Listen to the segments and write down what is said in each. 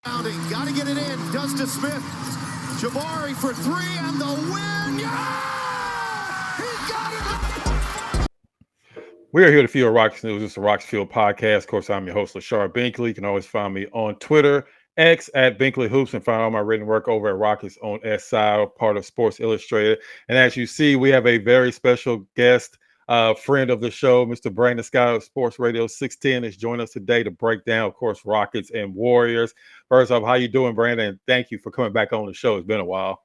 Got to get it in. Does to Smith. Jabari for three and the win. Yeah! He got it. We are here to Field Rockies News. It's the Rockies Field podcast. Of course, I'm your host, Lachard Binkley. You can always find me on Twitter, X at Binkley Hoops, and find all my written work over at Rockies on SI, part of Sports Illustrated. And as you see, we have a very special guest, friend of the show, Mr. Brandon Scott of Sports Radio 610, is joining us today to break down, of course, Rockets and Warriors. First off, how you doing, Brandon? Thank you for coming back on the show. It's been a while.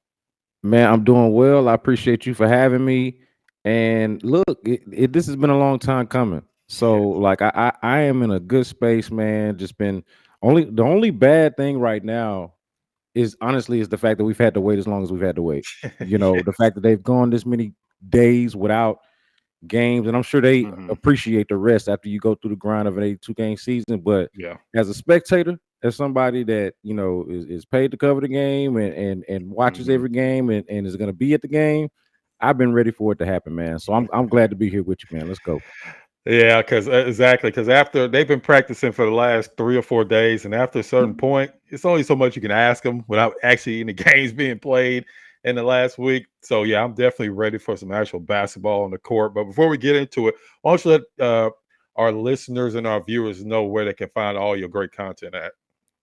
Man, I'm doing well. I appreciate you for having me. And look, this has been a long time coming. So, like, I am in a good space, man. Just been the only bad thing right now is honestly is the fact that we've had to wait as long as we've had to wait. The fact that they've gone this many days without games, and I'm sure they appreciate the rest after you go through the grind of an 82 game season. But Yeah. as a spectator, as somebody that is paid to cover the game and watches every game and is going to be at the game, I've been ready for it to happen, man. So I'm glad to be here with you, man. Let's go. Yeah, because after they've been practicing for the last 3 or 4 days, and after a certain point, it's only so much you can ask them without actually any games being played in the last week. So yeah, I'm definitely ready for some actual basketball on the court. But before we get into it, why don't you let our listeners and our viewers know where they can find all your great content at?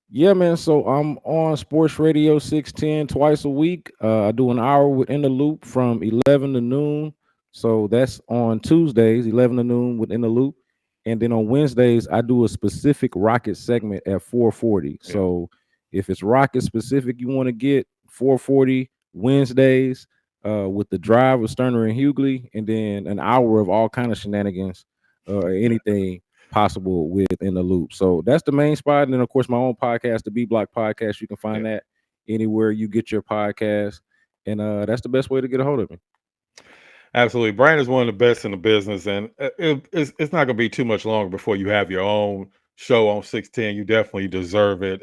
Yeah, man. So I'm on Sports Radio 610 twice a week. I do an hour within the loop from 11 to noon. So that's on Tuesdays, 11 to noon within the loop. And then on Wednesdays, I do a specific Rocket segment at 440. Yeah. So if it's Rocket specific you want to get, 440 Wednesdays with the drive with Sterner and Hughley, and then an hour of all kind of shenanigans or anything possible within the loop. So that's the main spot. And then of course my own podcast, the B Block Podcast. You can find that anywhere you get your podcast. And that's the best way to get a hold of me. Absolutely. Brandon's one of the best in the business, and it's not going to be too much longer before you have your own show on 610. You definitely deserve it.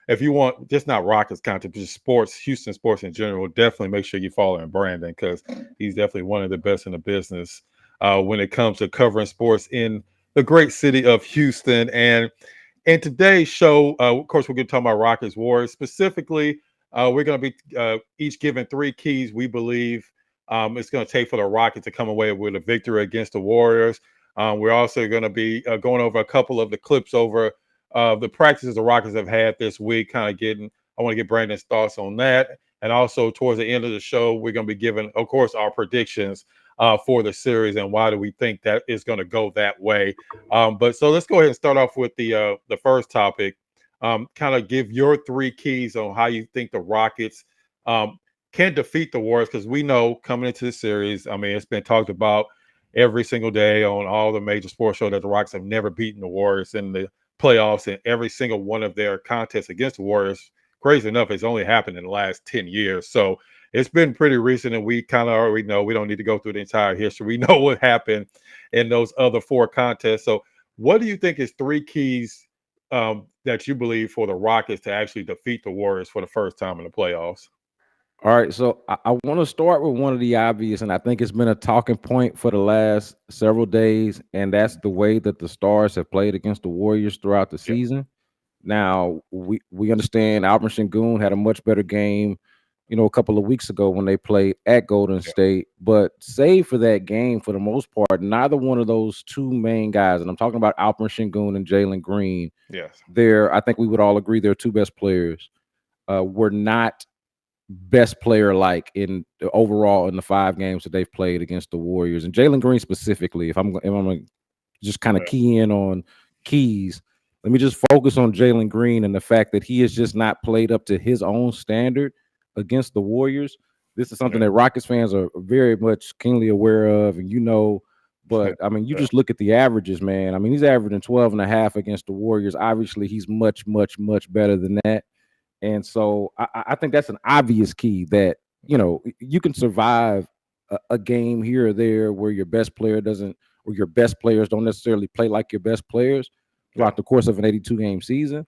If you want just not Rockets content, but just sports, Houston sports in general, definitely make sure you follow Brandon, because he's definitely one of the best in the business when it comes to covering sports in the great city of Houston. And in today's show, of course, we're going to talk about Rockets Warriors. Specifically, we're going to be each given 3 keys we believe it's going to take for the Rockets to come away with a victory against the Warriors. We're also going to be going over a couple of the clips over the practices the Rockets have had this week, I want to get Brandon's thoughts on that. And also towards the end of the show, we're going to be giving, of course, our predictions for the series and why do we think that is going to go that way. But so let's go ahead and start off with the first topic. Kind of give your 3 keys on how you think the Rockets can defeat the Warriors, because we know coming into the series, I mean, it's been talked about every single day on all the major sports shows that the Rockets have never beaten the Warriors in the playoffs, and every single one of their contests against the Warriors, crazy enough, it's only happened in the last 10 years. So it's been pretty recent, and we kind of already know. We don't need to go through the entire history. We know what happened in those other 4 contests. So what do you think is 3 keys that you believe for the Rockets to actually defeat the Warriors for the first time in the playoffs? All right, so I want to start with one of the obvious, and I think it's been a talking point for the last several days, and that's the way that the Stars have played against the Warriors throughout the season. Now, we understand Alperensengun had a much better game, a couple of weeks ago when they played at Golden State, but save for that game, for the most part, neither one of those 2 main guys, and I'm talking about Alperensengun and Jaylen Green, I think we would all agree they're 2 best players, were not best player like in overall in the 5 games that they've played against the Warriors. And Jaylen Green specifically, if I'm going to just kind of key in on keys, let me just focus on Jaylen Green and the fact that he has just not played up to his own standard against the Warriors. This is something that Rockets fans are very much keenly aware of, and but I mean, you just look at the averages, man. I mean, he's averaging 12.5 against the Warriors. Obviously, he's much, much, much better than that. And so I think that's an obvious key that, you can survive a game here or there where your best player doesn't, or your best players don't necessarily play like your best players throughout the course of an 82 game season.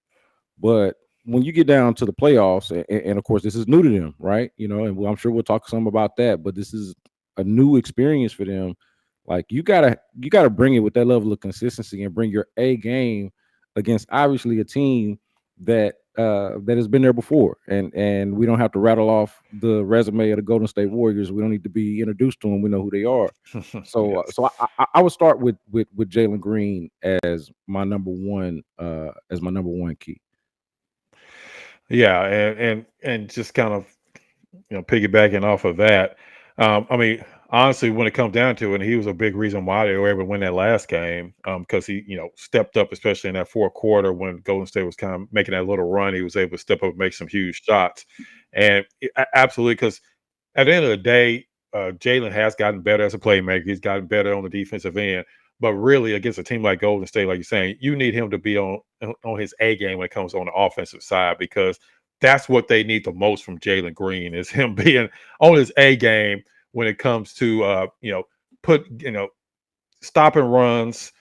But when you get down to the playoffs, and of course, this is new to them, right? And I'm sure we'll talk some about that, but this is a new experience for them. Like you gotta bring it with that level of consistency and bring your A game against obviously a team that that has been there before, and we don't have to rattle off the resume of the Golden State Warriors. We don't need to be introduced to them. We know who they are. So, Yes. I would start with Jaylen Green as my number one key. Yeah, and just kind of piggybacking off of that. I mean, honestly, when it comes down to it, he was a big reason why they were able to win that last game. Because he stepped up, especially in that fourth quarter when Golden State was kind of making that little run. He was able to step up and make some huge shots, and absolutely because at the end of the day, Jaylen has gotten better as a playmaker. He's gotten better on the defensive end. But really, against a team like Golden State, like you're saying, you need him to be on his A game when it comes on the offensive side, because that's what they need the most from Jaylen Green, is him being on his A game when it comes to stopping runs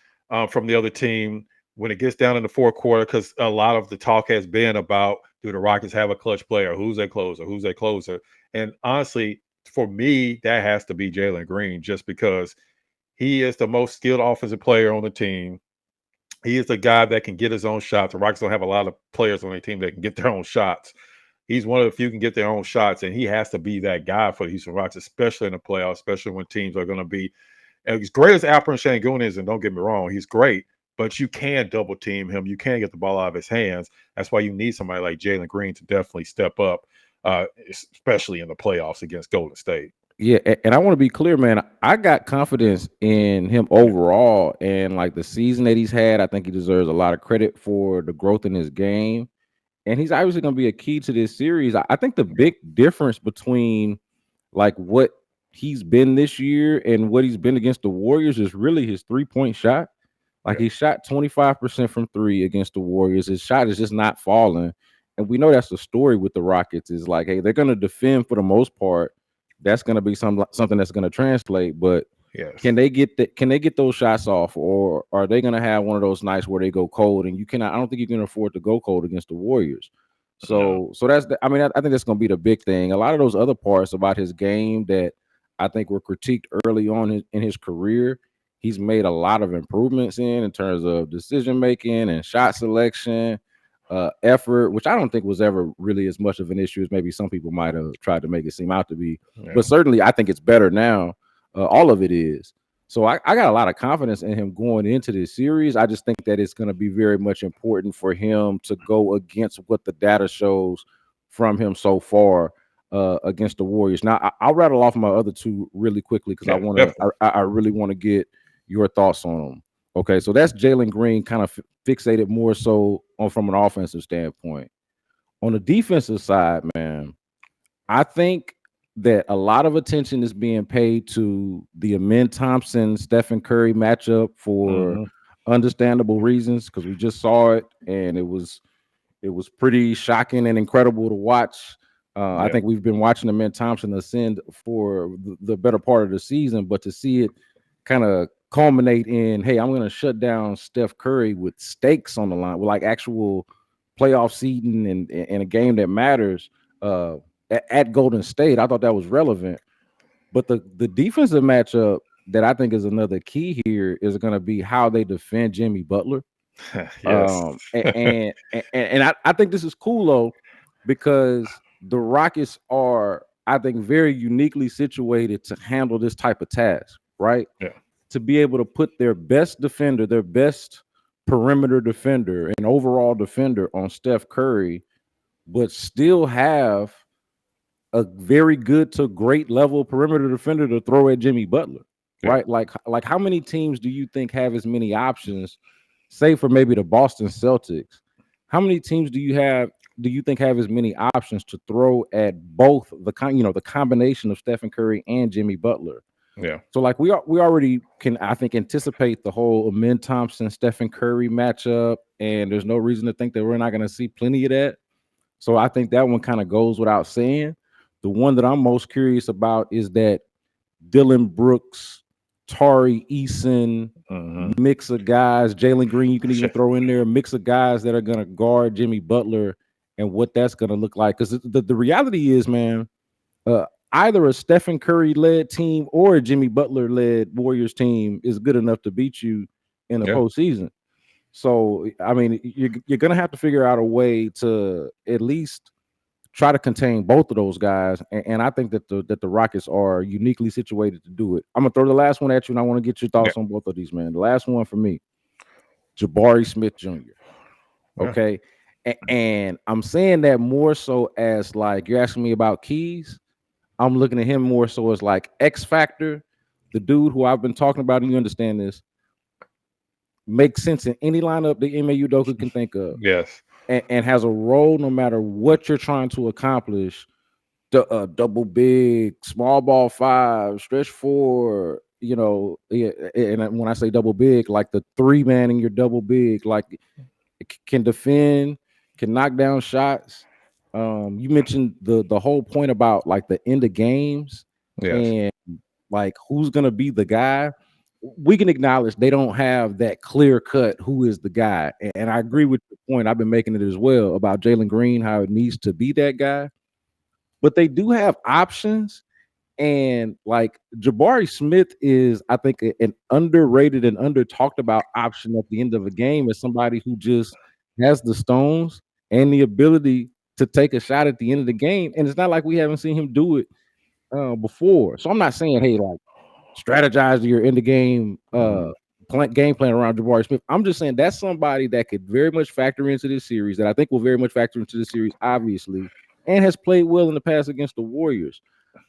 from the other team when it gets down in the fourth quarter, because a lot of the talk has been about, do the Rockets have a clutch player? Who's their closer? Who's their closer? And honestly, for me, that has to be Jaylen Green, just because he is the most skilled offensive player on the team. He is the guy that can get his own shots. The Rockets don't have a lot of players on their team that can get their own shots. He's one of the few who can get their own shots, and he has to be that guy for the Houston Rockets, especially in the playoffs, especially when teams are going to be as great as alperensengun is. And don't get me wrong, he's great, but you can double team him. You can't get the ball out of his hands. That's why you need somebody like Jaylen Green to definitely step up, especially in the playoffs against Golden State. Yeah, and I want to be clear, man. I got confidence in him overall, and like the season that he's had, I think he deserves a lot of credit for the growth in his game. And he's obviously going to be a key to this series. I think the big difference between like what he's been this year and what he's been against the Warriors is really his 3-point shot. Like he shot 25% from three against the Warriors. His shot is just not falling. And we know that's the story with the Rockets, is like, hey, they're going to defend for the most part. That's going to be something that's going to translate. But Yes. can they get those shots off, or are they going to have one of those nights where they go cold? And I don't think you can afford to go cold against the Warriors. So that's I think that's going to be the big thing. A lot of those other parts about his game that I think were critiqued early on in his career, he's made a lot of improvements in terms of decision making and shot selection, effort, which I don't think was ever really as much of an issue as maybe some people might have tried to make it seem out to be. Yeah. But certainly, I think it's better now. All of it is. So I got a lot of confidence in him going into this series. I just think that it's going to be very much important for him to go against what the data shows from him so far against the Warriors. Now, I'll rattle off my other two really quickly because I really want to get your thoughts on them. Okay, so that's Jaylen Green, kind of fixated more so from an offensive standpoint. On the defensive side, man, I think that a lot of attention is being paid to the Amenthompson Stephen Curry matchup for understandable reasons, because we just saw it and it was pretty shocking and incredible to watch. I think we've been watching Amenthompson ascend for the better part of the season, but to see it kind of culminate in, hey, I'm going to shut down Steph Curry with stakes on the line, with like actual playoff seeding and a game that matters at Golden State, I thought that was relevant. But the defensive matchup that I think is another key here is going to be how they defend Jimmy Butler. Yes. And I think this is cool though, because the Rockets are, I think, very uniquely situated to handle this type of task, right? Yeah. To be able to put their best defender, their best perimeter defender and overall defender on Steph Curry, but still have a very good to great level perimeter defender to throw at Jimmy Butler, right? Like how many teams do you think have as many options, say for maybe the Boston Celtics? How many teams do you think have as many options to throw at both the combination of Stephen Curry and Jimmy Butler? Yeah. So like we already can, I think, anticipate the whole Amenthompson Stephen Curry matchup, and there's no reason to think that we're not going to see plenty of that. So I think that one kind of goes without saying. The one that I'm most curious about is that Dillon Brooks, Tari Eason mix of guys, Jaylen Green, you can even throw in there a mix of guys that are going to guard Jimmy Butler, and what that's going to look like. Because the reality is, man, either a Stephen Curry-led team or a Jimmy Butler-led Warriors team is good enough to beat you in the postseason. So I mean, you're gonna have to figure out a way to at least try to contain both of those guys, and I think that the Rockets are uniquely situated to do it. I'm gonna throw the last one at you, and I want to get your Yeah. thoughts on both of these, man. The last one for me, Jabari Smith Jr. Yeah. Okay, and I'm saying that more so as like you're asking me about keys. I'm looking at him more so as like X Factor, the dude who I've been talking about, and you understand this, makes sense in any lineup the Ime Udoka can think of, Yes. and has a role no matter what you're trying to accomplish. Double big, small ball five, stretch four, yeah, and when I say double big, like the three man in your double big, like can defend, can knock down shots. You mentioned the whole point about like the end of games Yes. and like who's gonna be the guy. We can acknowledge they don't have that clear cut who is the guy, and I agree with the point I've been making it as well about Jaylen Green, how it needs to be that guy. But they do have options, and like Jabari Smith is, I think, an underrated and under talked about option at the end of a game as somebody who just has the stones and the ability to take a shot at the end of the game. And it's not like we haven't seen him do it before. So I'm not saying, hey, like strategize your end of game game plan around Jabari Smith. I'm just saying that's somebody that could very much factor into this series, that I think will very much factor into the series, obviously, and has played well in the past against the Warriors.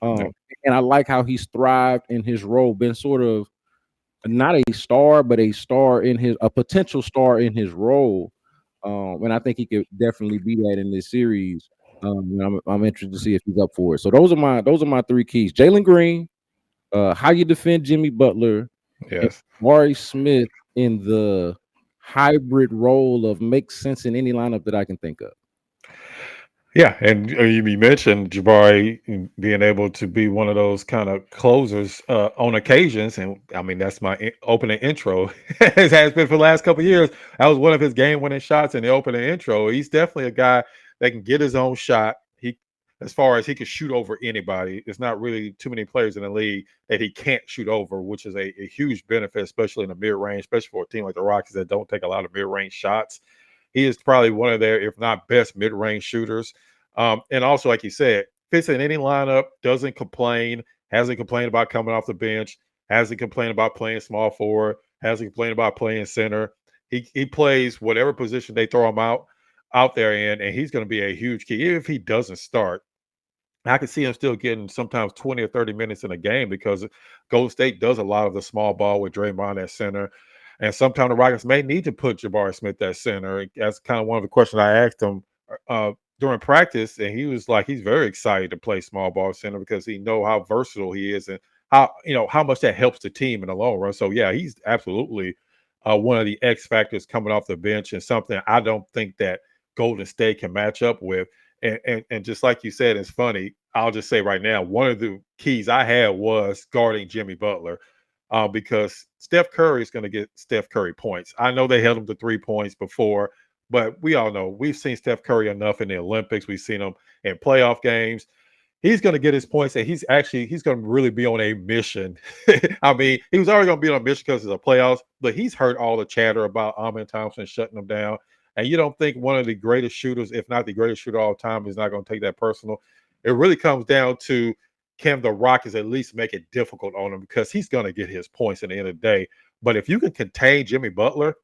Yeah. And I like how he's thrived in his role, been sort of not a star, but a potential star in his role. And I think he could definitely be that in this series. And I'm interested to see if he's up for it. So those are my three keys: Jaylen Green, how you defend Jimmy Butler, and Yes. Jabari Smith in the hybrid role of makes sense in any lineup that I can think of. Yeah, and you mentioned Jabari being able to be one of those kind of closers on occasions, and I mean that's my opening intro. It has been for the last couple of years. That was one of his game-winning shots in the opening intro. He's definitely a guy that can get his own shot. As far as he can shoot over anybody, there's not really too many players in the league that he can't shoot over, which is a huge benefit, especially in the mid-range, especially for a team like the Rockies that don't take a lot of mid-range shots. He is probably one of their, if not best, mid-range shooters. And also, like you said, fits in any lineup, doesn't complain, hasn't complained about coming off the bench, hasn't complained about playing small forward, hasn't complained about playing center. He plays whatever position they throw him out there in, and he's going to be a huge key. Even if he doesn't start, I can see him still getting sometimes 20 or 30 minutes in a game because Golden State does a lot of the small ball with Draymond at center. And sometimes the Rockets may need to put Jabari Smith at center. That's kind of one of the questions I asked him during practice, and he was like, he's very excited to play small ball center because he know how versatile he is and how much that helps the team in the long run. So yeah, he's absolutely one of the X factors coming off the bench, and something I don't think that Golden State can match up with. And just like you said, it's funny. I'll just say right now, one of the keys I had was guarding Jimmy Butler, because Steph Curry is going to get Steph Curry points. I know they held him to 3 points before, but we all know we've seen Steph Curry enough in the Olympics. We've seen him in playoff games. He's going to get his points, and he's going to really be on a mission. I mean, he was already going to be on a mission because it's a playoffs, but he's heard all the chatter about Amenthompson shutting him down. And you don't think one of the greatest shooters, if not the greatest shooter of all time, is not going to take that personal. It really comes down to, can the Rockets at least make it difficult on him, because he's going to get his points at the end of the day. But if you can contain Jimmy Butler,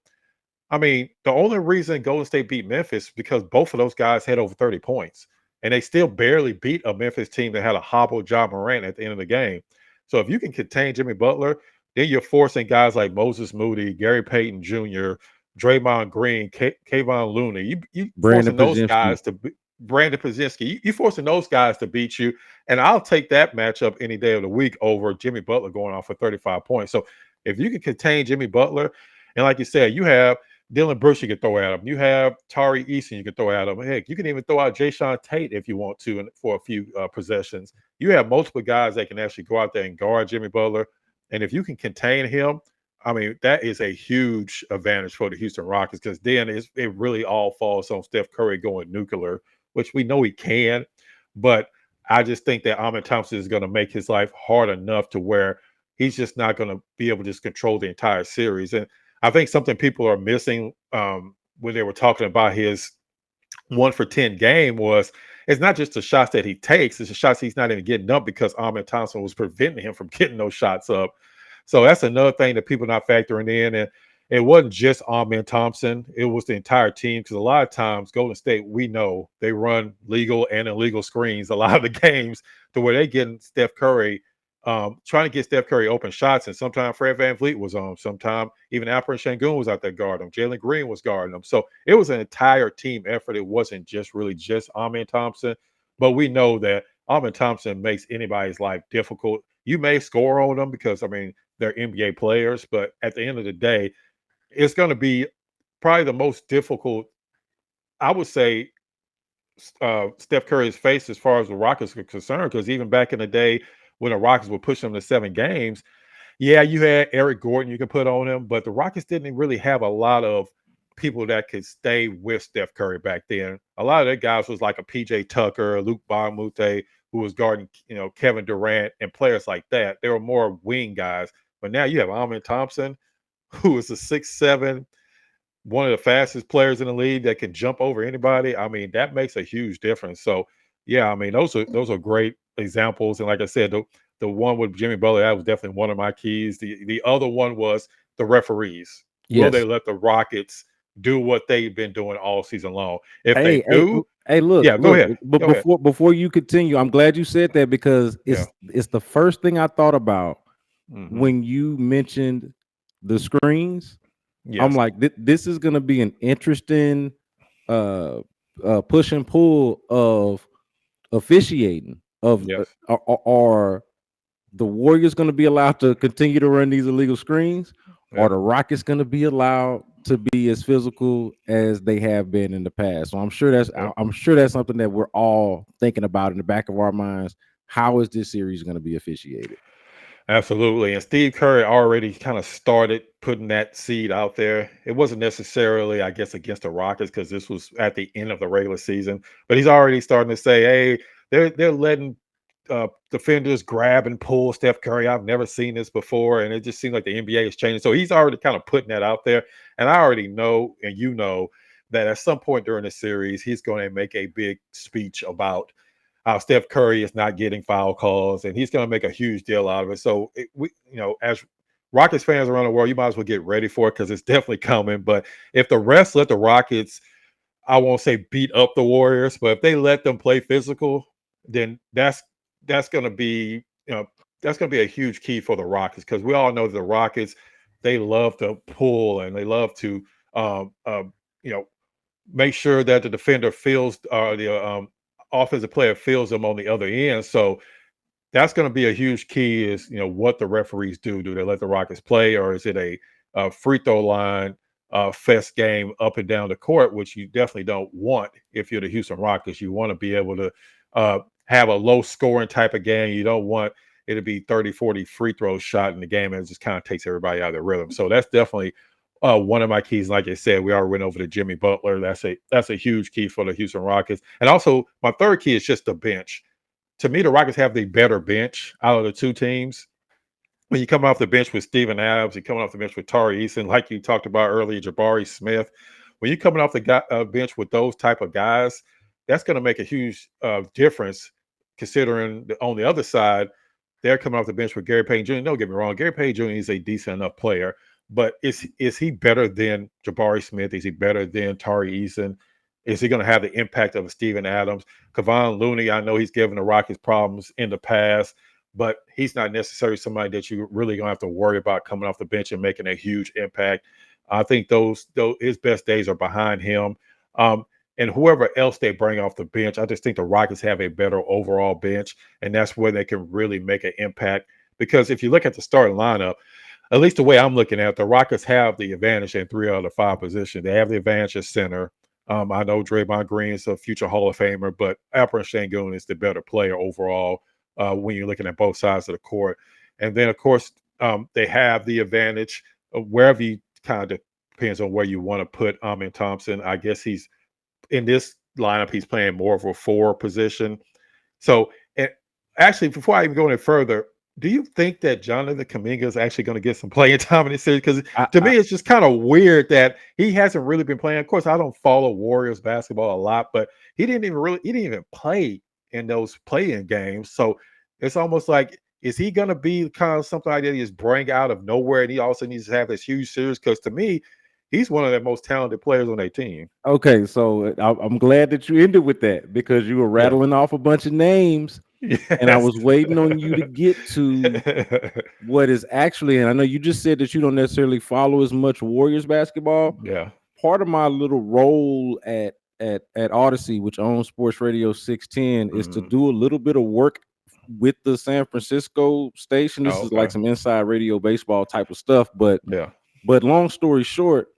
I mean, the only reason Golden State beat Memphis because both of those guys had over 30 points, and they still barely beat a Memphis team that had a hobbled Ja Morant at the end of the game. So if you can contain Jimmy Butler, then you're forcing guys like Moses Moody, Gary Payton Jr., Draymond Green, Kayvon Looney. You Brandon forcing those Podziemski. guys to be, Brandon Podziemski. You forcing those guys to beat you, and I'll take that matchup any day of the week over Jimmy Butler going off for 35 points. So if you can contain Jimmy Butler, and like you said, you have Dylan Brooks you can throw at him. You have Tari Eason you can throw at him. Heck, you can even throw out Jayshawn Tate if you want to for a few possessions. You have multiple guys that can actually go out there and guard Jimmy Butler. And if you can contain him, I mean, that is a huge advantage for the Houston Rockets, because then it really all falls on Steph Curry going nuclear, which we know he can. But I just think that Amenthompson is going to make his life hard enough to where he's just not going to be able to just control the entire series. And I think something people are missing when they were talking about his 1 for 10 game was it's not just the shots that he takes, it's the shots he's not even getting up because Thompson was preventing him from getting those shots up. So that's another thing that people are not factoring in. And it wasn't just Thompson, it was the entire team. Because a lot of times, Golden State, we know they run legal and illegal screens a lot of the games to where they getting Steph Curry, trying to get Steph Curry open shots. And sometimes Fred VanVleet was on. Sometimes even Alperen was out there guarding him. Jaylen Green was guarding him. So it was an entire team effort. It wasn't just really just Thompson. But we know that Thompson makes anybody's life difficult. You may score on them because, I mean, they're NBA players. But at the end of the day, it's going to be probably the most difficult, I would say, Steph Curry's face as far as the Rockets are concerned. Because even back in the day when the Rockets would push them to 7 games, yeah, you had Eric Gordon you could put on him, but the Rockets didn't really have a lot of people that could stay with Steph Curry back then. A lot of their guys was like a PJ Tucker, Luke Bonmute, who was guarding, Kevin Durant and players like that. They were more wing guys. But now you have Thompson, who is a 6'7", one of the fastest players in the league that can jump over anybody. I mean, that makes a huge difference. So, yeah, I mean, those are great examples. And like I said, the one with Jimmy Butler, that was definitely one of my keys. The other one was the referees. Will they let the Rockets do what they've been doing all season long? If they do, look, yeah, go ahead. But before you continue, I'm glad you said that because it's the first thing I thought about when you mentioned the screens. Yes. I'm like, this is going to be an interesting push and pull of officiating. Are the Warriors going to be allowed to continue to run these illegal screens? Are the Rockets going to be allowed to be as physical as they have been in the past? So I'm sure that's something that we're all thinking about in the back of our minds. How is this series going to be officiated? Absolutely. And Steve Kerr already kind of started putting that seed out there. It wasn't necessarily, I guess, against the Rockets because this was at the end of the regular season, but he's already starting to say, hey, they're letting defenders grab and pull Steph Curry. I've never seen this before. And it just seems like the NBA is changing. So he's already kind of putting that out there. And I already know, and you know, that at some point during the series, he's going to make a big speech about how Steph Curry is not getting foul calls, and he's going to make a huge deal out of it. So, as Rockets fans around the world, you might as well get ready for it because it's definitely coming. But if the refs let the Rockets, I won't say beat up the Warriors, but if they let them play physical, then that's going to be, that's going to be a huge key for the Rockets because we all know the Rockets, they love to pull and they love to, make sure that the defender feels the offensive player feels them on the other end. So that's going to be a huge key is, what the referees do. Do they let the Rockets play or is it a free throw line fest game up and down the court, which you definitely don't want if you're the Houston Rockets. You want to be able to have a low scoring type of game. You don't want it to be 30, 40 free throws shot in the game and it just kind of takes everybody out of their rhythm. So that's definitely one of my keys. Like I said, we already went over to Jimmy Butler. That's a huge key for the Houston Rockets. And also my third key is just the bench. To me, the Rockets have the better bench out of the two teams. When you come off the bench with Steven Adams, you're coming off the bench with Tari Eason, like you talked about earlier, Jabari Smith. When you're coming off the bench with those type of guys, that's going to make a huge difference considering on the other side, they're coming off the bench with Gary Payton Jr. Don't get me wrong, Gary Payton Jr. is a decent enough player. But is he better than Jabari Smith? Is he better than Tari Eason? Is he going to have the impact of a Steven Adams? Kevon Looney, I know he's given the Rockets problems in the past, but he's not necessarily somebody that you really going to have to worry about coming off the bench and making a huge impact. I think those his best days are behind him. And whoever else they bring off the bench, I just think the Rockets have a better overall bench, and that's where they can really make an impact. Because if you look at the starting lineup, at least the way I'm looking at it, the Rockets have the advantage in 3 out of the 5 positions. They have the advantage at center. I know Draymond Green is a future Hall of Famer, but Alperen is the better player overall when you're looking at both sides of the court. And then, of course, they have the advantage of wherever you kind of depends on where you want to put Thompson. I guess he's in this lineup, he's playing more of a 4 position. So, and actually, before I even go any further, Do you think that Jonathan Kaminga is actually going to get some playing time in this series? Because I, to I me, it's just kind of weird that he hasn't really been playing. Of course, I don't follow Warriors basketball a lot, but he didn't even play in those play-in games. So it's almost like, is he going to be kind of something like that he just bring out of nowhere, and he also needs to have this huge series? Because to me, he's one of the most talented players on their team. okay, so I'm glad that you ended with that because you were Yeah. rattling off a bunch of names, and I Yes. was waiting on you to get to what is actually. And I know you just said that you don't necessarily follow as much Warriors basketball. Yeah. Part of my little role at Odyssey, which owns Sports Radio 610, is to Mhm. do a little bit of work with the San Francisco station. This Oh, is like okay. some inside radio baseball type of stuff, Yeah. but long story short,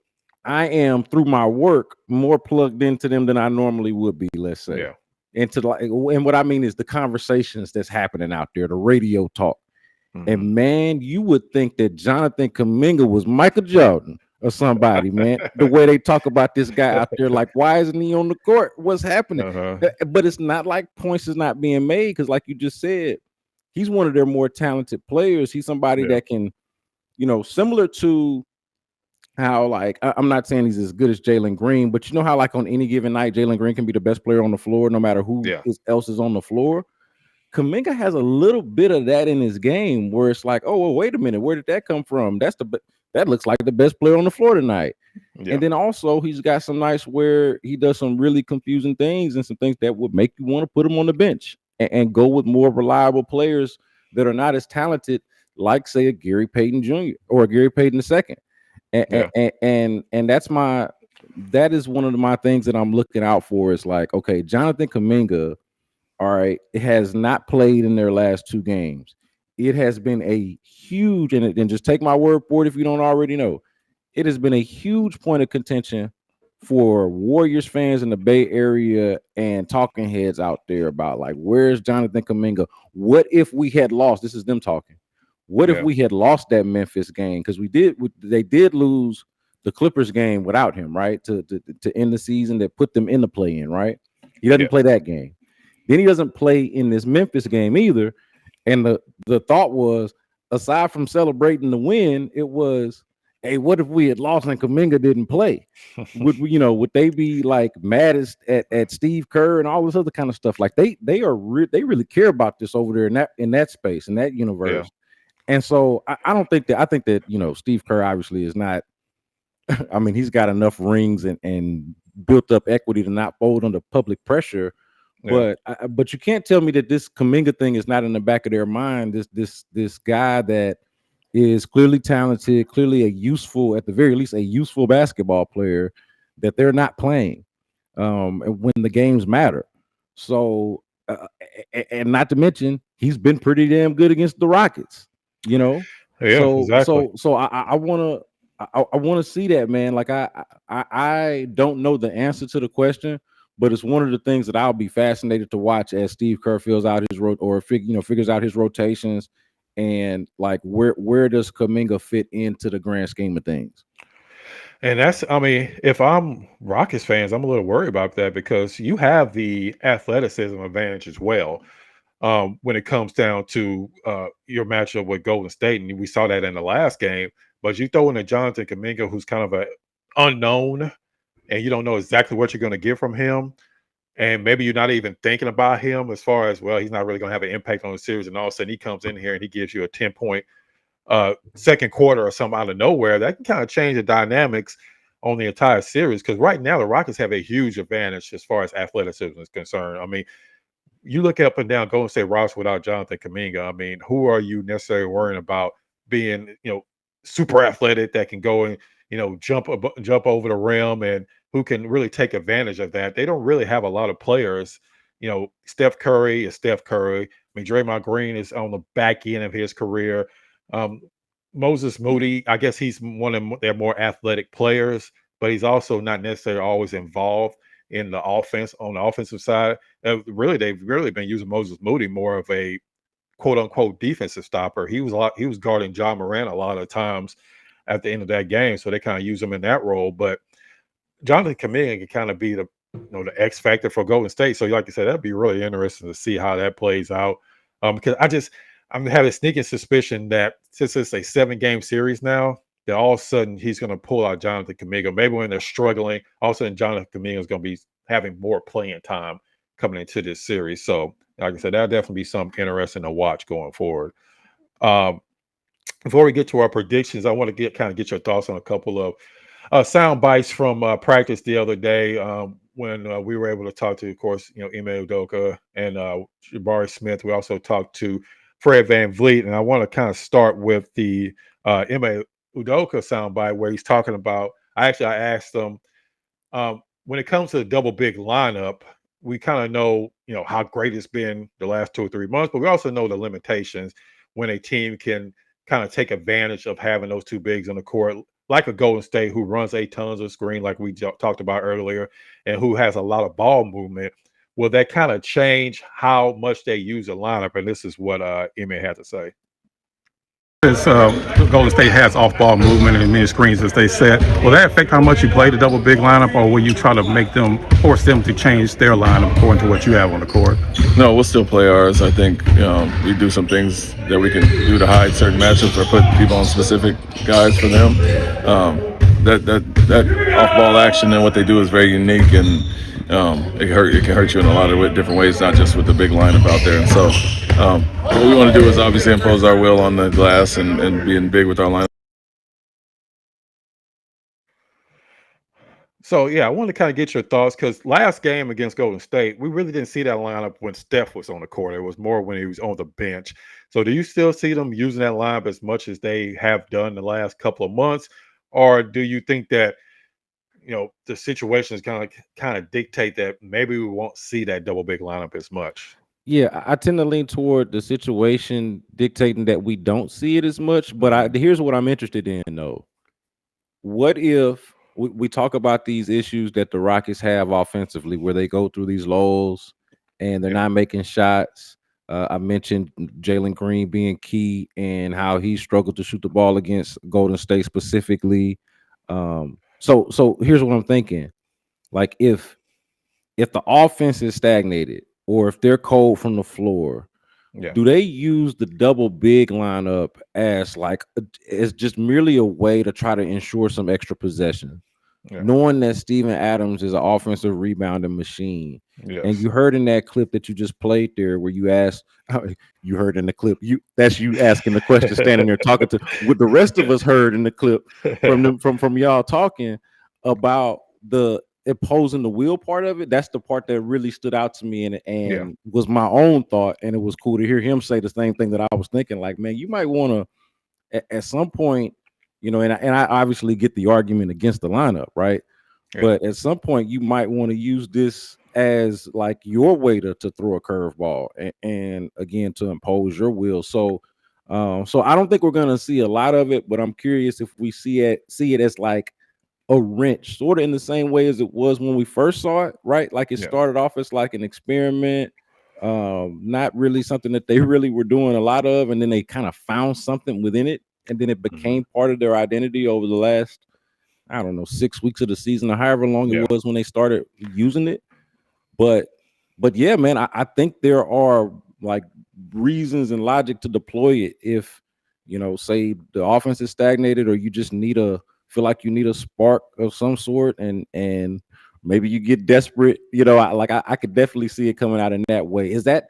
I am through my work more plugged into them than I normally would be, let's say. Yeah. And what I mean is the conversations that's happening out there, the radio talk. Mhm. And man, you would think that Jonathan Kaminga was Michael Jordan or somebody, man. The way they talk about this guy out there, like, why isn't he on the court? What's happening? Uh-huh. But it's not like points is not being made because, like you just said, he's one of their more talented players. He's somebody Yeah. that can, similar to how, like, I'm not saying he's as good as Jaylen Green, but you know how, like, on any given night, Jaylen Green can be the best player on the floor, no matter who Yeah. else is on the floor. Kaminga has a little bit of that in his game where it's like, oh, well, wait a minute, where did that come from? That looks like the best player on the floor tonight. Yeah. And then also he's got some nights where he does some really confusing things and some things that would make you want to put him on the bench and go with more reliable players that are not as talented, like say a Gary Payton Jr. or a Gary Payton II. Yeah. And that is one of my things that I'm looking out for is like, okay, Jonathan Kaminga, all right, it has not played in their last 2 games. It has been a huge, and just take my word for it if you don't already know, it has been a huge point of contention for Warriors fans in the Bay Area and talking heads out there about, like, where's Jonathan Kaminga? What if we had lost? This is them talking. What if Yeah. we had lost that Memphis game? Because they did lose the Clippers game without him, right? To end the season, that put them in the play-in, right? He doesn't Yeah. play that game. Then he doesn't play in this Memphis game either. And the thought was, aside from celebrating the win, it was, hey, what if we had lost and Kaminga didn't play? Would they be like mad at Steve Kerr and all this other kind of stuff? Like they really care about this over there in that space, in that universe. Yeah. And so I don't think that, I think that, Steve Kerr obviously is not, I mean, he's got enough rings and built up equity to not fold under public pressure. Yeah. But you can't tell me that this Kaminga thing is not in the back of their mind. This guy that is clearly talented, clearly at the very least, a useful basketball player that they're not playing when the games matter. So, and not to mention, he's been pretty damn good against the Rockets. Yeah. So Exactly. I want to see that, man. Like I don't know the answer to the question, but it's one of the things that I'll be fascinated to watch as Steve Kerr fills out his figures out his rotations, and like where does Kaminga fit into the grand scheme of things? And I mean, if I'm Rockets fans, I'm a little worried about that because you have the athleticism advantage as well. When it comes down to your matchup with Golden State, and we saw that in the last game. But you throw in a Jonathan Kaminga, who's kind of a unknown, and you don't know exactly what you're going to get from him, and maybe you're not even thinking about him as far as, well, he's not really going to have an impact on the series, and all of a sudden he comes in here and he gives you a 10-point second quarter or something out of nowhere. That can kind of change the dynamics on the entire series, because right now the Rockets have a huge advantage as far as athleticism is concerned. I mean, you look up and down Golden State roster without Jonathan Kaminga. I mean, who are you necessarily worrying about being, super athletic that can go and, jump over the rim, and who can really take advantage of that? They don't really have a lot of players. Steph Curry is Steph Curry. I mean, Draymond Green is on the back end of his career. Um, Moses Moody, I guess he's one of their more athletic players, but he's also not necessarily always involved in the offense on the offensive side. They've really been using Moses Moody more of a quote unquote defensive stopper. He was guarding John Moran a lot of times at the end of that game, so they kind of use him in that role. But Jonathan Kaminga can kind of be the X factor for Golden State. So, like you said, that'd be really interesting to see how that plays out. Because I'm having a sneaking suspicion that since it's a 7-game series now, that all of a sudden he's going to pull out Jonathan Kaminga. Maybe when they're struggling, all of a sudden Jonathan Kaminga is going to be having more playing time coming into this series. So, like I said, that'll definitely be something interesting to watch going forward. Before we get to our predictions, I want to get your thoughts on a couple of sound bites from practice the other day when we were able to talk to, of course, Ime Udoka and Jabari Smith. We also talked to Fred VanVleet, and I want to kind of start with the Ime Udoka soundbite where he's talking about. I asked him when it comes to the double big lineup, we kind of know how great it's been the last 2 or 3 months, but we also know the limitations when a team can kind of take advantage of having those two bigs on the court, like a Golden State who runs 8 tons of screen, like we talked about earlier, and who has a lot of ball movement. Will that kind of change how much they use the lineup? And this is what Ime had to say. Since Golden State has off-ball movement and many screens as they said, will that affect how much you play the double big lineup, or will you try to force them to change their lineup according to what you have on the court? No, we'll still play ours. I think we do some things that we can do to hide certain matchups or put people on specific guys for them. That off-ball action and what they do is very unique, and it can hurt you in a lot of different ways, not just with the big lineup out there. And so what we want to do is obviously impose our will on the glass and being big with our lineup. So, yeah, I want to kind of get your thoughts because last game against Golden State, we really didn't see that lineup when Steph was on the court. It was more when he was on the bench. So, do you still see them using that lineup as much as they have done the last couple of months? Or do you think that, the situation is kind of dictate that maybe we won't see that double big lineup as much? Yeah, I tend to lean toward the situation dictating that we don't see it as much. But here's what I'm interested in, though. What if we talk about these issues that the Rockies have offensively, where they go through these lulls and they're not making shots? I mentioned Jaylen Green being key and how he struggled to shoot the ball against Golden State specifically. So here's what I'm thinking. Like if the offense is stagnated or if they're cold from the floor, do they use the double big lineup as just merely a way to try to ensure some extra possession, knowing that Steven Adams is an offensive rebounding machine? And you heard in that clip that you just played there where you asked, you heard in the clip, that's you asking the question, standing there talking to what the rest of us heard in the clip from y'all talking about the imposing the will part of it. That's the part that really stood out to me and was my own thought. And it was cool to hear him say the same thing that I was thinking. Like, man, you might want to at some point, and I obviously get the argument against the lineup, right? But at some point you might want to use this as like your way to throw a curveball and again to impose your will. So I don't think we're gonna see a lot of it, but I'm curious if we see it as like a wrench, sort of in the same way as it was when we first saw it, right? Like it started off as like an experiment, not really something that they really were doing a lot of, and then they kind of found something within it, and then it became part of their identity over the last, I don't know, 6 weeks of the season or however long it was when they started using it. But yeah, man, I think there are like reasons and logic to deploy it if, say the offense is stagnated or you just feel like you need a spark of some sort and maybe you get desperate, I could definitely see it coming out in that way. Is that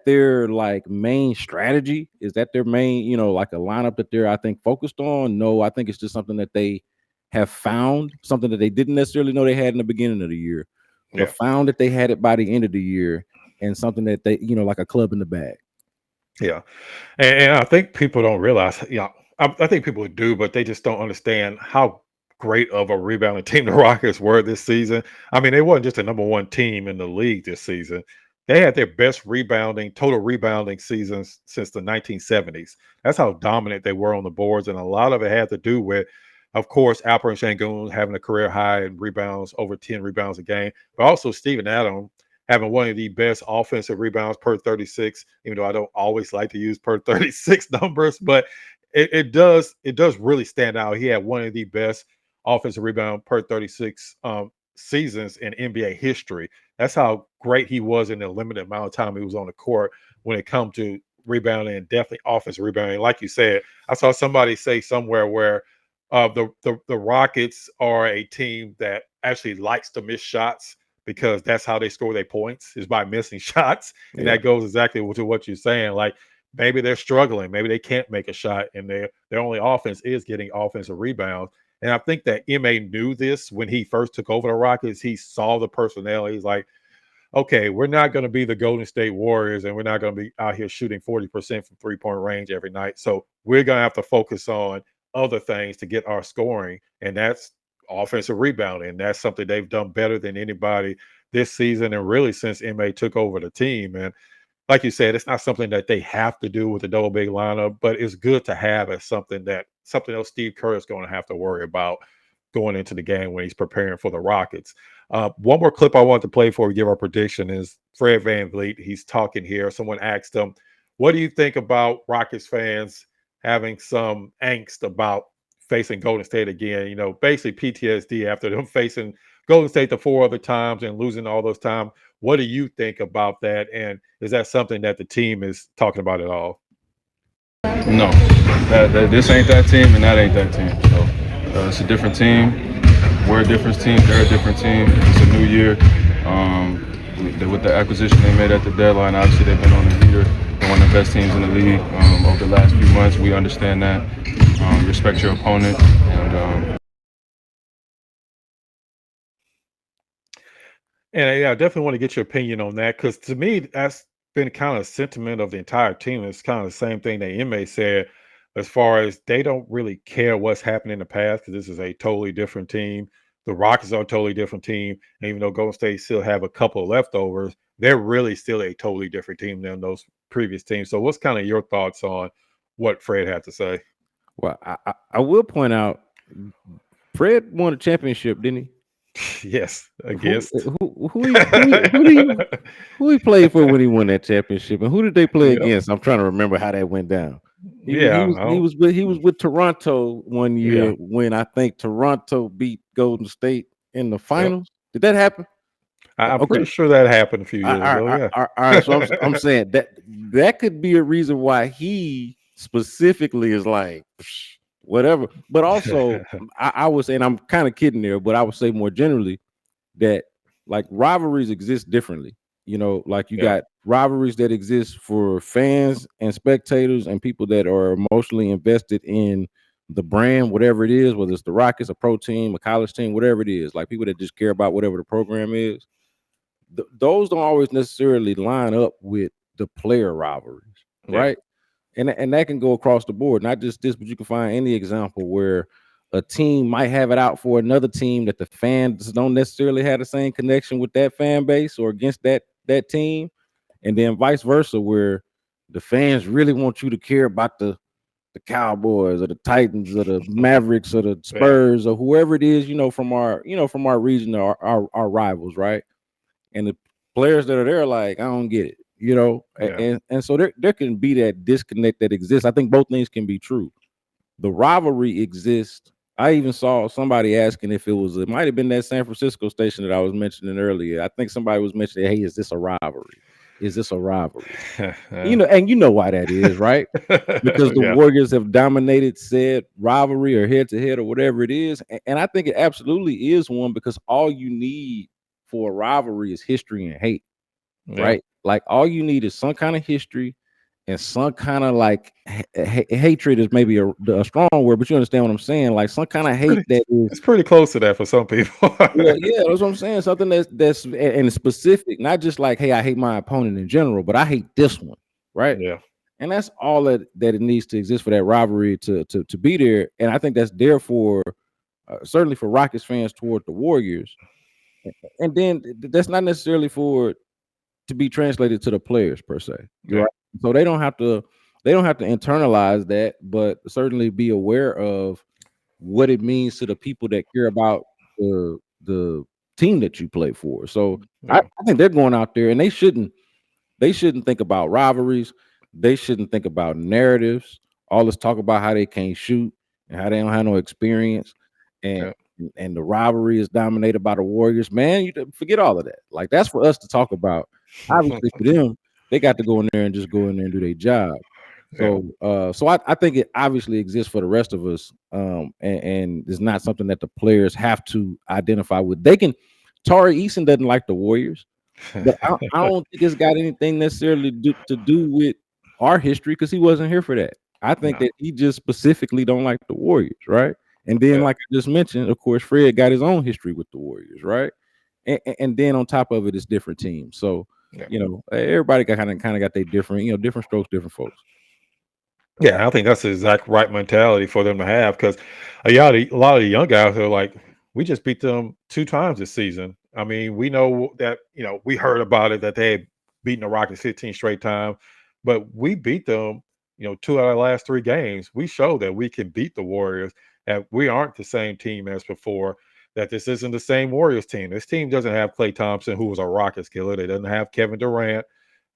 their like main strategy? Is that their main, like a lineup that they're, I think, focused on? No, I think it's just something that they have found, something that they didn't necessarily know they had in the beginning of the year, but found that they had it by the end of the year, and something that they, like a club in the bag. Yeah. And I think people don't realize, I think people do, but they just don't understand how great of a rebounding team the Rockets were this season. I mean, they wasn't just a number one team in the league this season. They had their best total rebounding seasons since the 1970s. That's how dominant they were on the boards. And a lot of it had to do with, of course, Alperen having a career high in rebounds, over 10 rebounds a game, but also Steven Adams having one of the best offensive rebounds per 36, even though I don't always like to use per 36 numbers, but it does really stand out. He had one of the best offensive rebound per 36 seasons in NBA history. That's how great he was in the limited amount of time he was on the court when it comes to rebounding and definitely offensive rebounding. Like you said, I saw somebody say somewhere where the Rockets are a team that actually likes to miss shots because that's how they score their points is by missing shots. And Yeah. that goes exactly to what you're saying. Like maybe they're struggling, maybe they can't make a shot, and their only offense is getting offensive rebounds. And I think that MA knew this when he first took over the Rockets. He saw the personality. He's like, okay, we're not going to be the Golden State Warriors, and we're not going to be out here shooting 40% from 3-point range every night. So we're going to have to focus on other things to get our scoring, and that's offensive rebounding. And that's something they've done better than anybody this season, and really since MA took over the team. And like you said, it's not something that they have to do with the double big lineup, but it's good to have as something else Steve Kerr is going to have to worry about going into the game when he's preparing for the Rockets. One more clip I want to play before we give our prediction is Fred VanVleet. He's talking here. Someone asked him, what do you think about Rockets fans having some angst about facing Golden State again? You know, basically PTSD after them facing Golden State the 4 other times and losing all those times. What do you think about that? And is that something that the team is talking about at all? No, this ain't that team and that ain't that team. So it's a different team. We're a different team. They're a different team. It's a new year. With the acquisition they made at the deadline, obviously they've been on the heater. They're one of the best teams in the league over the last few months. We understand that. Respect your opponent. And yeah, I definitely want to get your opinion on that, because to me, that's been kind of sentiment of the entire team. It's kind of the same thing that MA said, as far as they don't really care what's happened in the past, because this is a totally different team. The Rockets are a totally different team. And even though Golden State still have a couple of leftovers, they're really still a totally different team than those previous teams. So what's kind of your thoughts on what Fred had to say? Well, I will point out, Fred won a championship, didn't he? Yes, against who he played for when he won that championship, and who did they play against? I'm trying to remember how that went down. He was with Toronto one year when I think Toronto beat Golden State in the finals. Did that happen? I'm pretty sure that happened a few years ago. Yeah. All right. So I'm saying that could be a reason why he specifically is like whatever. But also, I was saying, I'm kind of kidding there, but I would say more generally that like rivalries exist differently. You know, like you got rivalries that exist for fans and spectators and people that are emotionally invested in the brand, whatever it is, whether it's the Rockets, a pro team, a college team, whatever it is, like people that just care about whatever the program is. Those don't always necessarily line up with the player rivalries, right? And that can go across the board, not just this, but you can find any example where a team might have it out for another team that the fans don't necessarily have the same connection with that fan base or against that team, and then vice versa, where the fans really want you to care about the Cowboys or the Titans or the Mavericks or the Spurs or whoever it is, from our region, our rivals, right? And the players that are there, like, I don't get it, and so there can be that disconnect that exists. I think both things can be true. The rivalry exists. I even saw somebody asking if it might have been that San Francisco station that I was mentioning earlier. I think somebody was mentioning, hey, is this a rivalry? Is this a rivalry? And you know why that is, right? Because the Warriors have dominated said rivalry or head-to-head or whatever it is. And I think it absolutely is one, because all you need for a rivalry is history and hate, right? Like all you need is some kind of history and some kind of like hatred is maybe a strong word, but you understand what I'm saying? Like some kind of hate it's pretty close to that for some people. yeah, that's what I'm saying. Something that's and specific, not just like, hey, I hate my opponent in general, but I hate this one, right? Yeah. And that's all that it needs to exist for that rivalry to be there. And I think that's there for certainly for Rockets fans toward the Warriors. And then that's not necessarily for to be translated to the players per se. Right? So they don't have to internalize that, but certainly be aware of what it means to the people that care about the team that you play for. So I think they're going out there and they shouldn't think about rivalries. They shouldn't think about narratives. All this talk about how they can't shoot and how they don't have no experience and the rivalry is dominated by the Warriors. Man, you forget all of that. Like that's for us to talk about. Obviously for them, they got to go in there and just go in there and do their job. So, I think it obviously exists for the rest of us, and it's not something that the players have to identify with. They can. Tari Eason doesn't like the Warriors, but I don't think it's got anything necessarily to do with our history because he wasn't here for that. I think that he just specifically don't like the Warriors, right? And then, like I just mentioned, of course, Fred got his own history with the Warriors, right? And then on top of it, it's different teams. So, everybody kind of got their different, different strokes, different folks. Yeah, I think that's the exact right mentality for them to have because a lot of the young guys are like, we just beat them 2 times this season. I mean, we know that, we heard about it that they had beaten the Rockies 15 straight times, but we beat them, 2 out of the last 3 games. We showed that we can beat the Warriors, and we aren't the same team as before, that this isn't the same Warriors team. This team doesn't have Klay Thompson, who was a Rockets killer. They doesn't have Kevin Durant.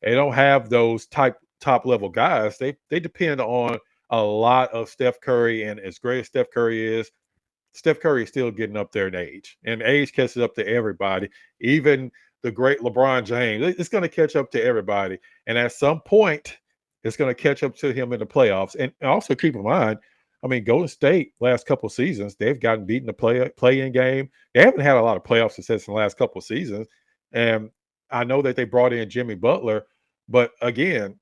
They don't have those top level guys. They depend on a lot of Steph Curry, and as great as Steph Curry is still getting up there in age, and age catches up to everybody, even the great LeBron James. It's going to catch up to everybody, and at some point, it's going to catch up to him in the playoffs. And also keep in mind, I mean, Golden State last couple of seasons, they've gotten beaten the play-in game. They haven't had a lot of playoff success in the last couple of seasons, and I know that they brought in Jimmy Butler, but again,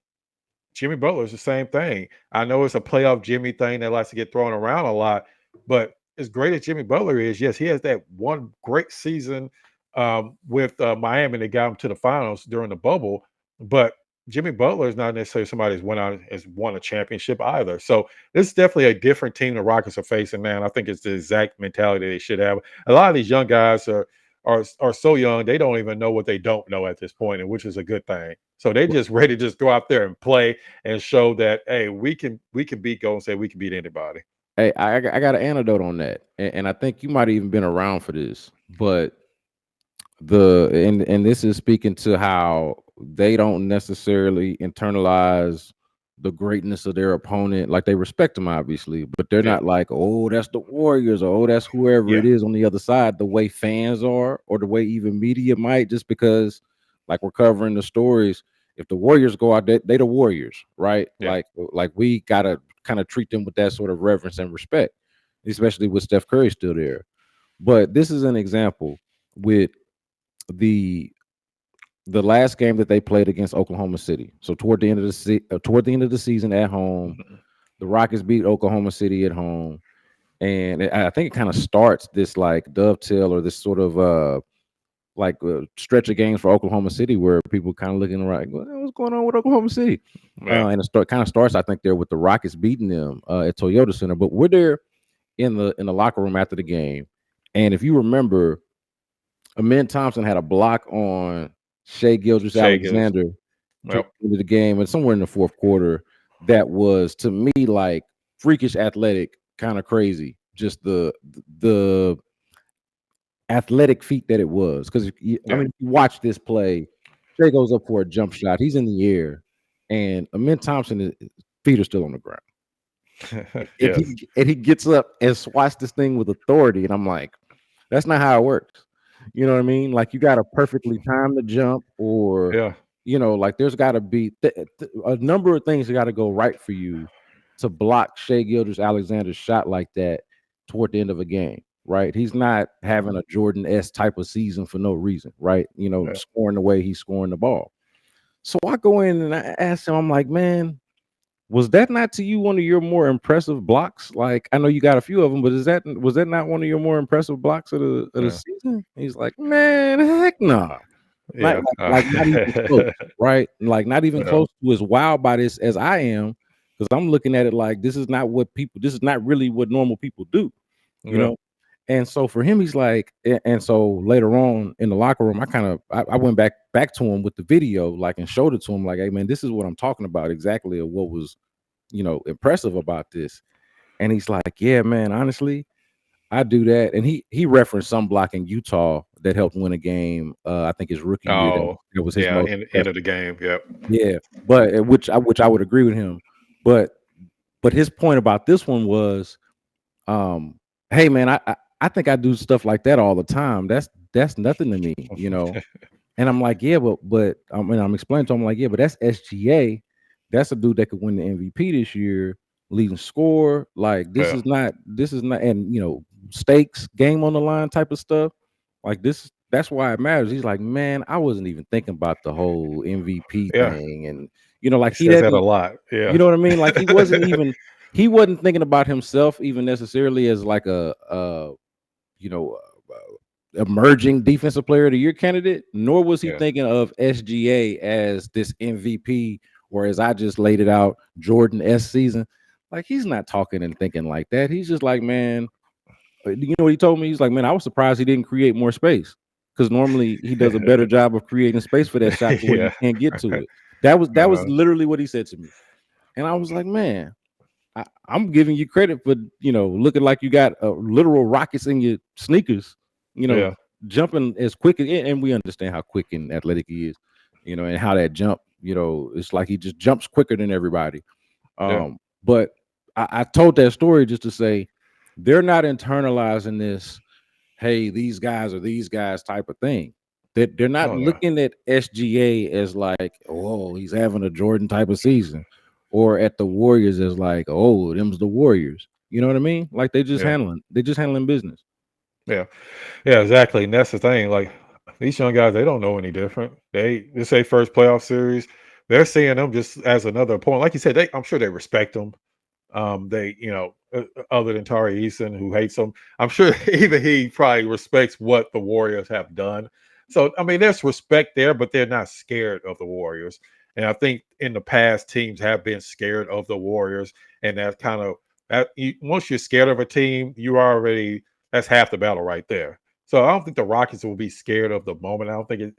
Jimmy Butler is the same thing. I know it's a playoff Jimmy thing that likes to get thrown around a lot, but as great as Jimmy Butler is, yes, he has that one great season with Miami that got him to the finals during the bubble. But Jimmy Butler is not necessarily somebody has won a championship either. So this is definitely a different team the Rockets are facing now. And I think it's the exact mentality they should have. A lot of these young guys are so young, they don't even know what they don't know at this point, and which is a good thing. So they just ready to just go out there and play and show that, hey, we can beat Golden State, we can beat anybody. Hey, I got an anecdote on that, and I think you might have even been around for this, but and this is speaking to how they don't necessarily internalize the greatness of their opponent. Like, they respect them, obviously, but they're not like, oh, that's the Warriors, or oh, that's whoever it is on the other side, the way fans are, or the way even media might, just because, like, we're covering the stories. If the Warriors go out, they the Warriors, right? Like we gotta kind of treat them with that sort of reverence and respect, especially with Steph Curry still there. But this is an example with the last game that they played against Oklahoma City. So toward the end of the season at home, the Rockets beat Oklahoma City at home, and I think it kind of starts this like dovetail or this sort of stretch of games for Oklahoma City where people kind of looking right, what's going on with Oklahoma City? And it kind of starts, I think, there with the Rockets beating them at Toyota Center. But we're there in the locker room after the game, and if you remember, Amenthompson had a block on Shai Gilgeous-Alexander into the game, and somewhere in the fourth quarter, that was, to me, like freakish athletic, kind of crazy. Just the athletic feat that it was, because I mean, you watch this play, Shai goes up for a jump shot, he's in the air, and Amenthompson's feet are still on the ground. And he gets up and swats this thing with authority, and I'm like, that's not how it works. You know what I mean? Like, you got to perfectly time the jump, or like there's got to be a number of things that got to go right for you to block Shai Gilgeous-Alexander's shot like that toward the end of a game. Right, he's not having a Jordan-esque type of season for no reason, right? Scoring the way he's scoring the ball. So I go in and I ask him, I'm like, man, was that not to you one of your more impressive blocks? Like, I know you got a few of them, but was that not one of your more impressive blocks of the season? He's like, man, heck no. Like not even close, right? Like, not even close to as wild by this as I am, because I'm looking at it like this is not really what normal people do, you know. And so for him, he's like, and so later on in the locker room, I went back to him with the video, like, and showed it to him, like, hey man, this is what I'm talking about exactly, of what was, impressive about this. And he's like, yeah, man, honestly, I do that. And he referenced some block in Utah that helped win a game. I think his rookie year. That was his end of the game. Yeah, but which I would agree with him. But his point about this one was, hey man, I think I do stuff like that all the time. That's nothing to me, And I'm like, yeah, but I mean, I'm explaining to him, I'm like, yeah, but that's SGA. That's a dude that could win the MVP this year, leading score. Like this is not, and stakes, game on the line type of stuff. Like this, that's why it matters. He's like, man, I wasn't even thinking about the whole MVP Yeah. thing, and He like he says that a didn't, lot. Yeah. you know what I mean? Like he wasn't thinking about himself even necessarily as like a emerging defensive player of the year candidate, nor was he thinking of SGA as this MVP, or as I just laid it out, Jordan S season. Like he's not talking and thinking like that. He's just like, man, you know what he told me? He's like, man, I was surprised he didn't create more space, because normally he does a better job of creating space for that shot to where you can't get to it. That was literally what he said to me. And I was like, man, I'm giving you credit for, looking like you got literal rockets in your sneakers, jumping as quick as, and we understand how quick and athletic he is, and how that jump, it's like he just jumps quicker than everybody. But I told that story just to say they're not internalizing this, hey, these guys are these guys type of thing. That they're not looking at SGA as like, oh, he's having a Jordan type of season, or at the Warriors as like, oh, them's the Warriors. You know what I mean? Like they're just handling business. Yeah, exactly. And that's the thing. Like these young guys, they don't know any different. This say first playoff series. They're seeing them just as another opponent. Like you said, I'm sure they respect them. Other than Tari Eason, who hates them, I'm sure even he probably respects what the Warriors have done. So, I mean, there's respect there, but they're not scared of the Warriors. And I think in the past, teams have been scared of the Warriors. And that's kind of, once you're scared of a team, that's half the battle right there. So I don't think the Rockets will be scared of the moment. I don't think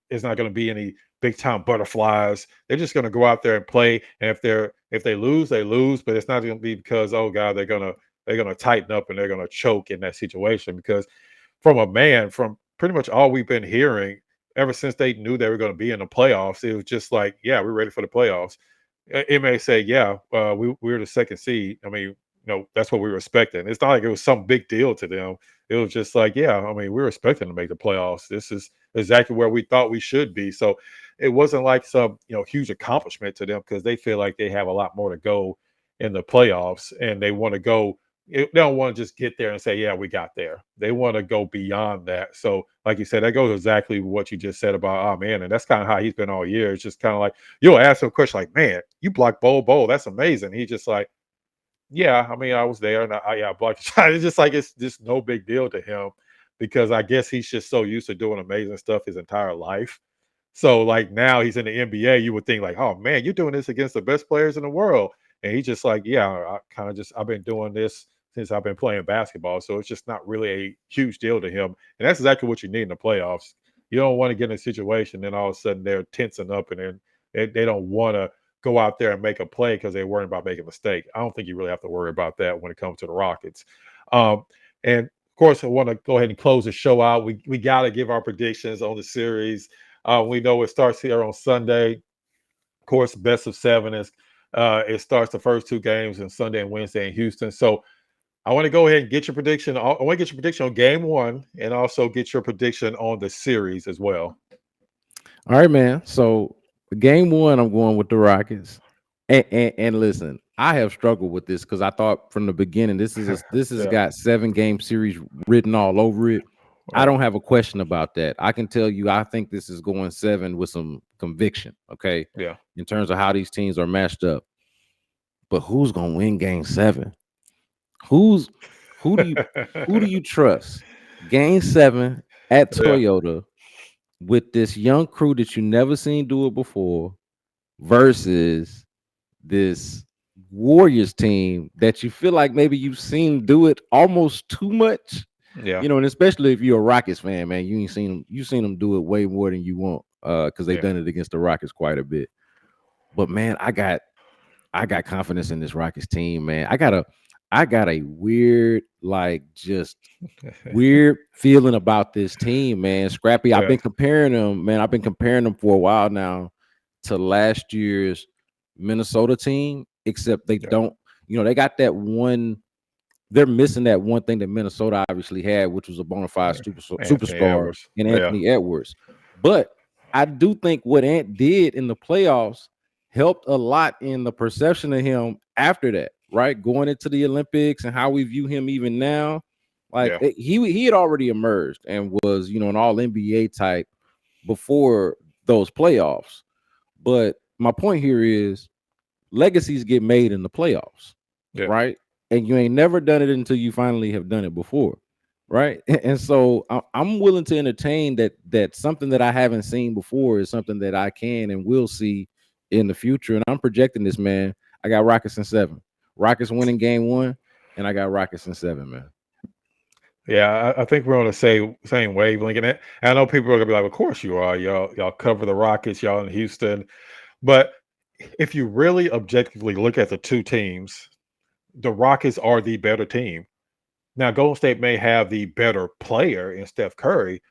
it's not going to be any big time butterflies. They're just going to go out there and play. And if they lose, they lose. But it's not going to be because, oh God, they're going to tighten up and they're going to choke in that situation. Because from pretty much all we've been hearing ever since they knew they were going to be in the playoffs, it was just like, yeah, we're ready for the playoffs. It may say, yeah, we're the second seed. I mean, that's what we were expecting. It's not like it was some big deal to them. It was just like, yeah, I mean, we were expecting to make the playoffs. This is exactly where we thought we should be. So it wasn't like some, huge accomplishment to them, because they feel like they have a lot more to go in the playoffs, and they want to go. They don't want to just get there and say, yeah, we got there. They want to go beyond that. So like you said, that goes exactly what you just said about, oh man, and that's kind of how he's been all year. It's just kind of like, you'll ask him a question like, man, you blocked Bol. That's amazing. He's just like, yeah, I mean, I was there, and I blocked the shot. It's just like, it's just no big deal to him, because I guess he's just so used to doing amazing stuff his entire life. So like now he's in the NBA, you would think like, oh man, you're doing this against the best players in the world. And he's just like, yeah, I've been doing this since I've been playing basketball. So it's just not really a huge deal to him. And that's exactly what you need in the playoffs. You don't want to get in a situation, then all of a sudden they're tensing up, and then they don't want to go out there and make a play because they're worried about making a mistake. I don't think you really have to worry about that when it comes to the Rockets. And of course, I want to go ahead and close the show out. We got to give our predictions on the series. We know it starts here on Sunday. Of course, best of 7 is it starts the first 2 games on Sunday and Wednesday in Houston. So I want to go ahead and get your prediction. I want to get your prediction on game 1, and also get your prediction on the series as well. All right, man. So game 1, I'm going with the Rockets. And listen, I have struggled with this because I thought from the beginning this has got 7-game series written all over it. I don't have a question about that. I can tell you, I think this is going 7 with some conviction. Okay. Yeah. In terms of how these teams are matched up. But who's gonna win game 7? Who do you trust? Game 7 at Toyota with this young crew that you never seen do it before versus this Warriors team that you feel like maybe you've seen do it almost too much. Yeah. And especially if you're a Rockets fan, man, you've seen them do it way more than you want, because they've done it against the Rockets quite a bit. But man, I got confidence in this Rockets team, man. I got a weird, like, just weird feeling about this team, man. Scrappy. I've been comparing them for a while now to last year's Minnesota team, except they don't, they got that one. They're missing that one thing that Minnesota obviously had, which was a bona fide superstar in Anthony Edwards. But I do think what Ant did in the playoffs helped a lot in the perception of him after that, right? Going into the Olympics and how we view him even now. Like Yeah. he had already emerged and was, an all NBA type before those playoffs. But my point here is legacies get made in the playoffs, Yeah. right? And you ain't never done it until you finally have done it before, right? And so I'm willing to entertain that something that I haven't seen before is something that I can and will see in the future. And I'm projecting this, man. I got Rockets in 7. Rockets winning game 1, and I got Rockets in 7, man. Yeah, I think we're on the same wavelength. And I know people are gonna be like, "Of course you are. Y'all cover the Rockets. Y'all in Houston." But if you really objectively look at the two teams, the Rockets are the better team. Now, Golden State may have the better player in Steph Curry,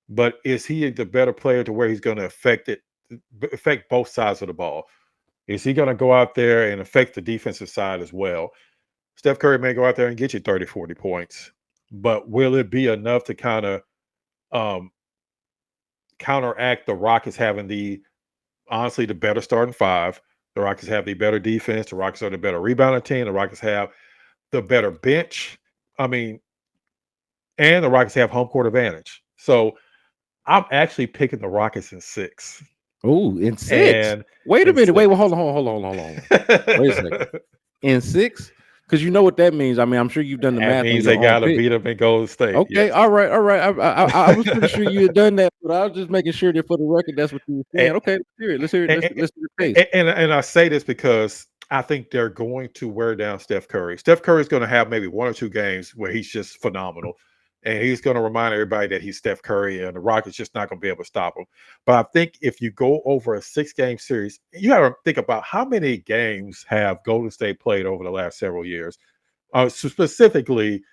but is he the better player to where he's going to affect both sides of the ball? Is he going to go out there and affect the defensive side as well? Steph Curry may go out there and get you 30, 40 points, but will it be enough to kind of um, counteract the Rockets having honestly the better starting five? The Rockets have the better defense. The Rockets are the better rebounding team. The Rockets have the better bench. I mean, and the Rockets have home court advantage. So I'm actually picking the Rockets in 6. Oh, in 6. And Wait a in minute. Wait, 6. hold on. Wait a second. In 6? Because you know what that means. I mean, I'm sure you've done the That math. means on they your own got to pick. beat them in Golden State. Okay, Yes. all right. I was pretty sure you had done that, but I was just making sure that for the record, that's what you were saying. Okay, let's hear it. Let's hear it. Let's hear the case. And I say this because I think they're going to wear down Steph Curry. Steph Curry is going to have maybe 1 or 2 games where he's just phenomenal. And he's going to remind everybody that he's Steph Curry, and the Rockets just not going to be able to stop him. But I think if you go over a 6-game series, you got to think about how many games have Golden State played over the last several years. So specifically,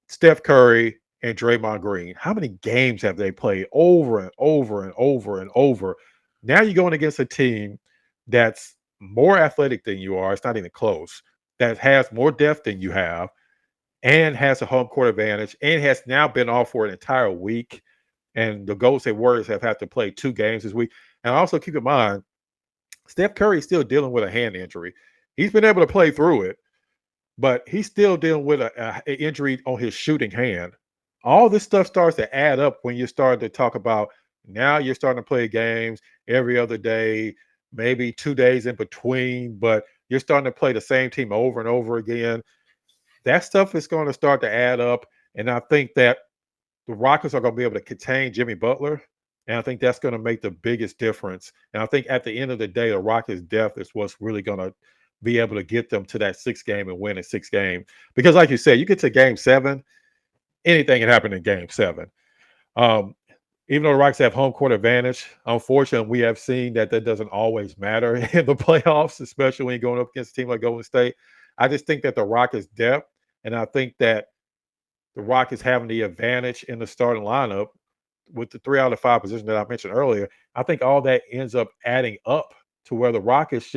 Steph Curry and Draymond Green. How many games have they played over and over and over and over? Now you're going against a team that's more athletic than you are. It's not even close. That has more depth than you have, and has a home court advantage, and has now been off for an entire week. And the Golden State Warriors have had to play 2 games this week. And also keep in mind, Steph Curry is still dealing with a hand injury. He's been able to play through it, but he's still dealing with an injury on his shooting hand. All this stuff starts to add up when you start to talk about now you're starting to play games every other day, maybe 2 days in between, but you're starting to play the same team over and over again. That stuff is going to start to add up. And I think that the Rockets are going to be able to contain Jimmy Butler. And I think that's going to make the biggest difference. And I think at the end of the day, the Rockets' depth is what's really going to be able to get them to that 6 game and win a 6 game. Because like you said, you get to game 7, anything can happen in game 7. Even though the Rockets have home court advantage, unfortunately, we have seen that doesn't always matter in the playoffs, especially when you're going up against a team like Golden State. I just think that the Rockets' depth, and I think that the Rockets having the advantage in the starting lineup with the 3 out of 5 position that I mentioned earlier, I think all that ends up adding up to where the Rockets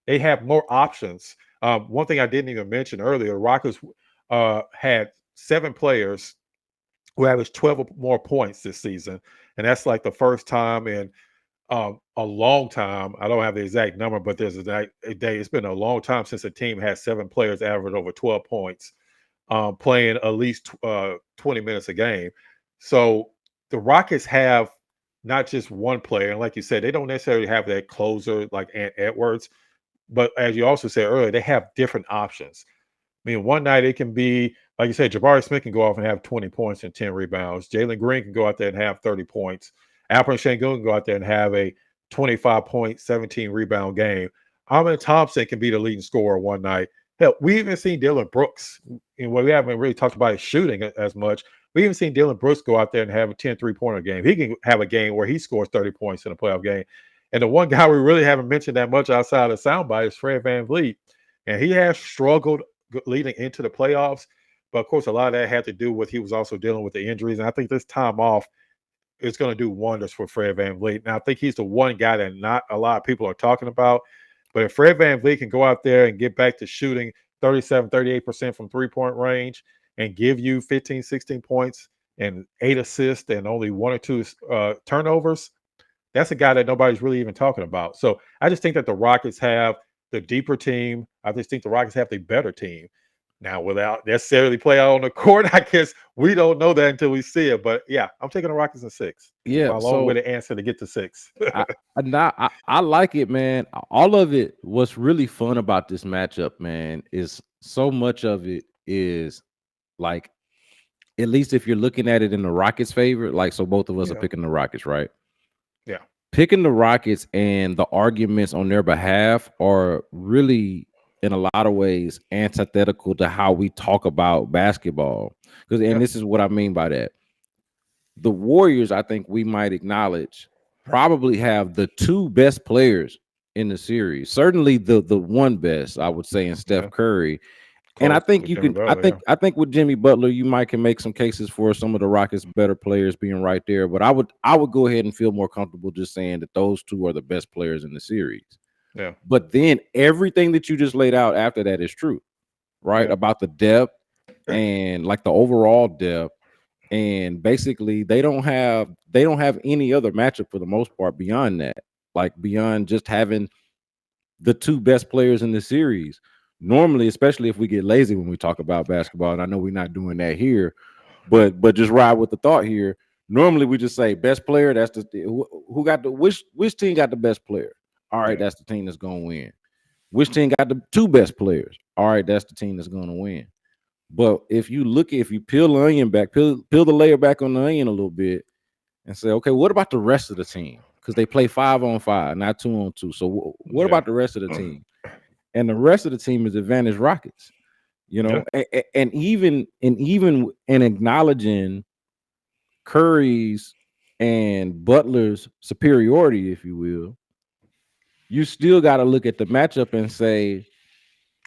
they have more options. One thing I didn't even mention earlier, the Rockets had 7 players who averaged 12 or more points this season. And that's like the first time in a long time. I don't have the exact number, but there's a day. It's been a long time since a team had 7 players average over 12 points, playing at least 20 minutes a game. So the Rockets have not just one player. And like you said, they don't necessarily have that closer like Ant Edwards. But as you also said earlier, they have different options. I mean, one night it can be, like you said, Jabari Smith can go off and have 20 points and 10 rebounds. Jaylen Green can go out there and have 30 points. Alperensengun can go out there and have a 25-point, 17 rebound game. Amenthompson can be the leading scorer one night. Hell, we even seen Dylan Brooks. And we haven't really talked about his shooting as much. We even seen Dylan Brooks go out there and have a 10 3-pointer game. He can have a game where he scores 30 points in a playoff game. And the one guy we really haven't mentioned that much outside of soundbite is Fred VanVleet. And he has struggled leading into the playoffs. But of course, a lot of that had to do with he was also dealing with the injuries. And I think this time off is going to do wonders for Fred VanVleet. And I think he's the one guy that not a lot of people are talking about. But if Fred VanVleet can go out there and get back to shooting 37, 38% from 3-point range and give you 15, 16 points and 8 assists and only 1 or 2 turnovers, That's a guy that nobody's really even talking about. So I just think that the Rockets have the deeper team. I just think the Rockets have the better team. Now, without necessarily play out on the court, I guess we don't know that until we see it. But yeah, I'm taking the Rockets in 6. Yeah, My so long-winded answer to get to 6. I like it, man. All of it. What's really fun about this matchup, man, is so much of it is like, at least if you're looking at it in the Rockets' favor, like, so both of us are Yeah. picking the Rockets, right? Yeah. Picking the Rockets and the arguments on their behalf are really, in a lot of ways, antithetical to how we talk about basketball. And this is what I mean by that. The Warriors, I think we might acknowledge, probably have the 2 best players in the series. Certainly the one best, I would say, in Steph Curry. And I think you can. I think with Jimmy Butler, you can make some cases for some of the Rockets' better players being right there. But I would go ahead and feel more comfortable just saying that those 2 are the best players in the series. Yeah. But then everything that you just laid out after that is true, right? Yeah. About the depth and like the overall depth, and basically they don't have any other matchup for the most part beyond that, like beyond just having the 2 best players in the series. Normally, especially if we get lazy when we talk about basketball, and I know we're not doing that here, but just ride with the thought here. Normally, we just say best player. That's who got the which team got the best player. All right, that's the team that's going to win. Which team got the 2 best players? All right, that's the team that's going to win. But if you peel the onion back, peel the layer back on the onion a little bit, and say, okay, what about the rest of the team? Because they play 5-on-5, not 2-on-2. So what about the rest of the team? And the rest of the team is advantage Rockets, and even in acknowledging Curry's and Butler's superiority, if you will, you still got to look at the matchup and say,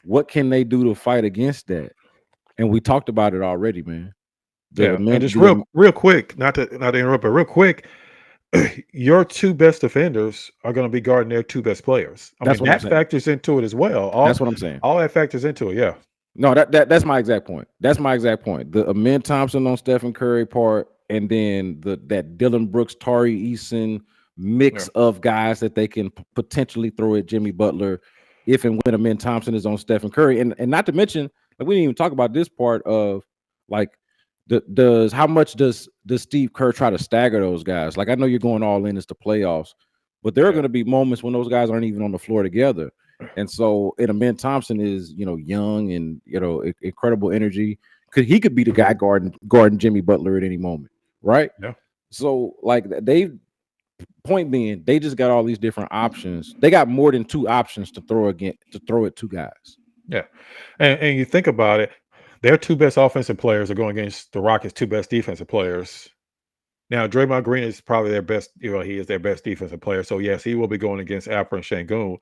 what can they do to fight against that? And we talked about it already, man. And just real quick, not to interrupt, but real quick, your 2 best defenders are going to be guarding their 2 best players. That factors into it as well. That's what I'm saying. All that factors into it. Yeah. No, that's my exact point. That's my exact point. The Amenthompson on Stephen Curry part, and then that Dylan Brooks, Tari Eason mix of guys that they can potentially throw at Jimmy Butler if and when Amenthompson is on Stephen Curry, and not to mention, like, we didn't even talk about this part of, like, how much does Steve Kerr try to stagger those guys? Like, I know you're going all in as the playoffs, but there are going to be moments when those guys aren't even on the floor together. And so, Amenthompson is, young and, incredible energy. He could be the guy guarding Jimmy Butler at any moment, right? Yeah. So, like, point being, they just got all these different options. They got more than 2 options to throw at 2 guys. Yeah. And you think about it, their 2 best offensive players are going against the Rockets' 2 best defensive players. Now, Draymond Green is probably their best, he is their best defensive player. So, yes, he will be going against Alperensengun.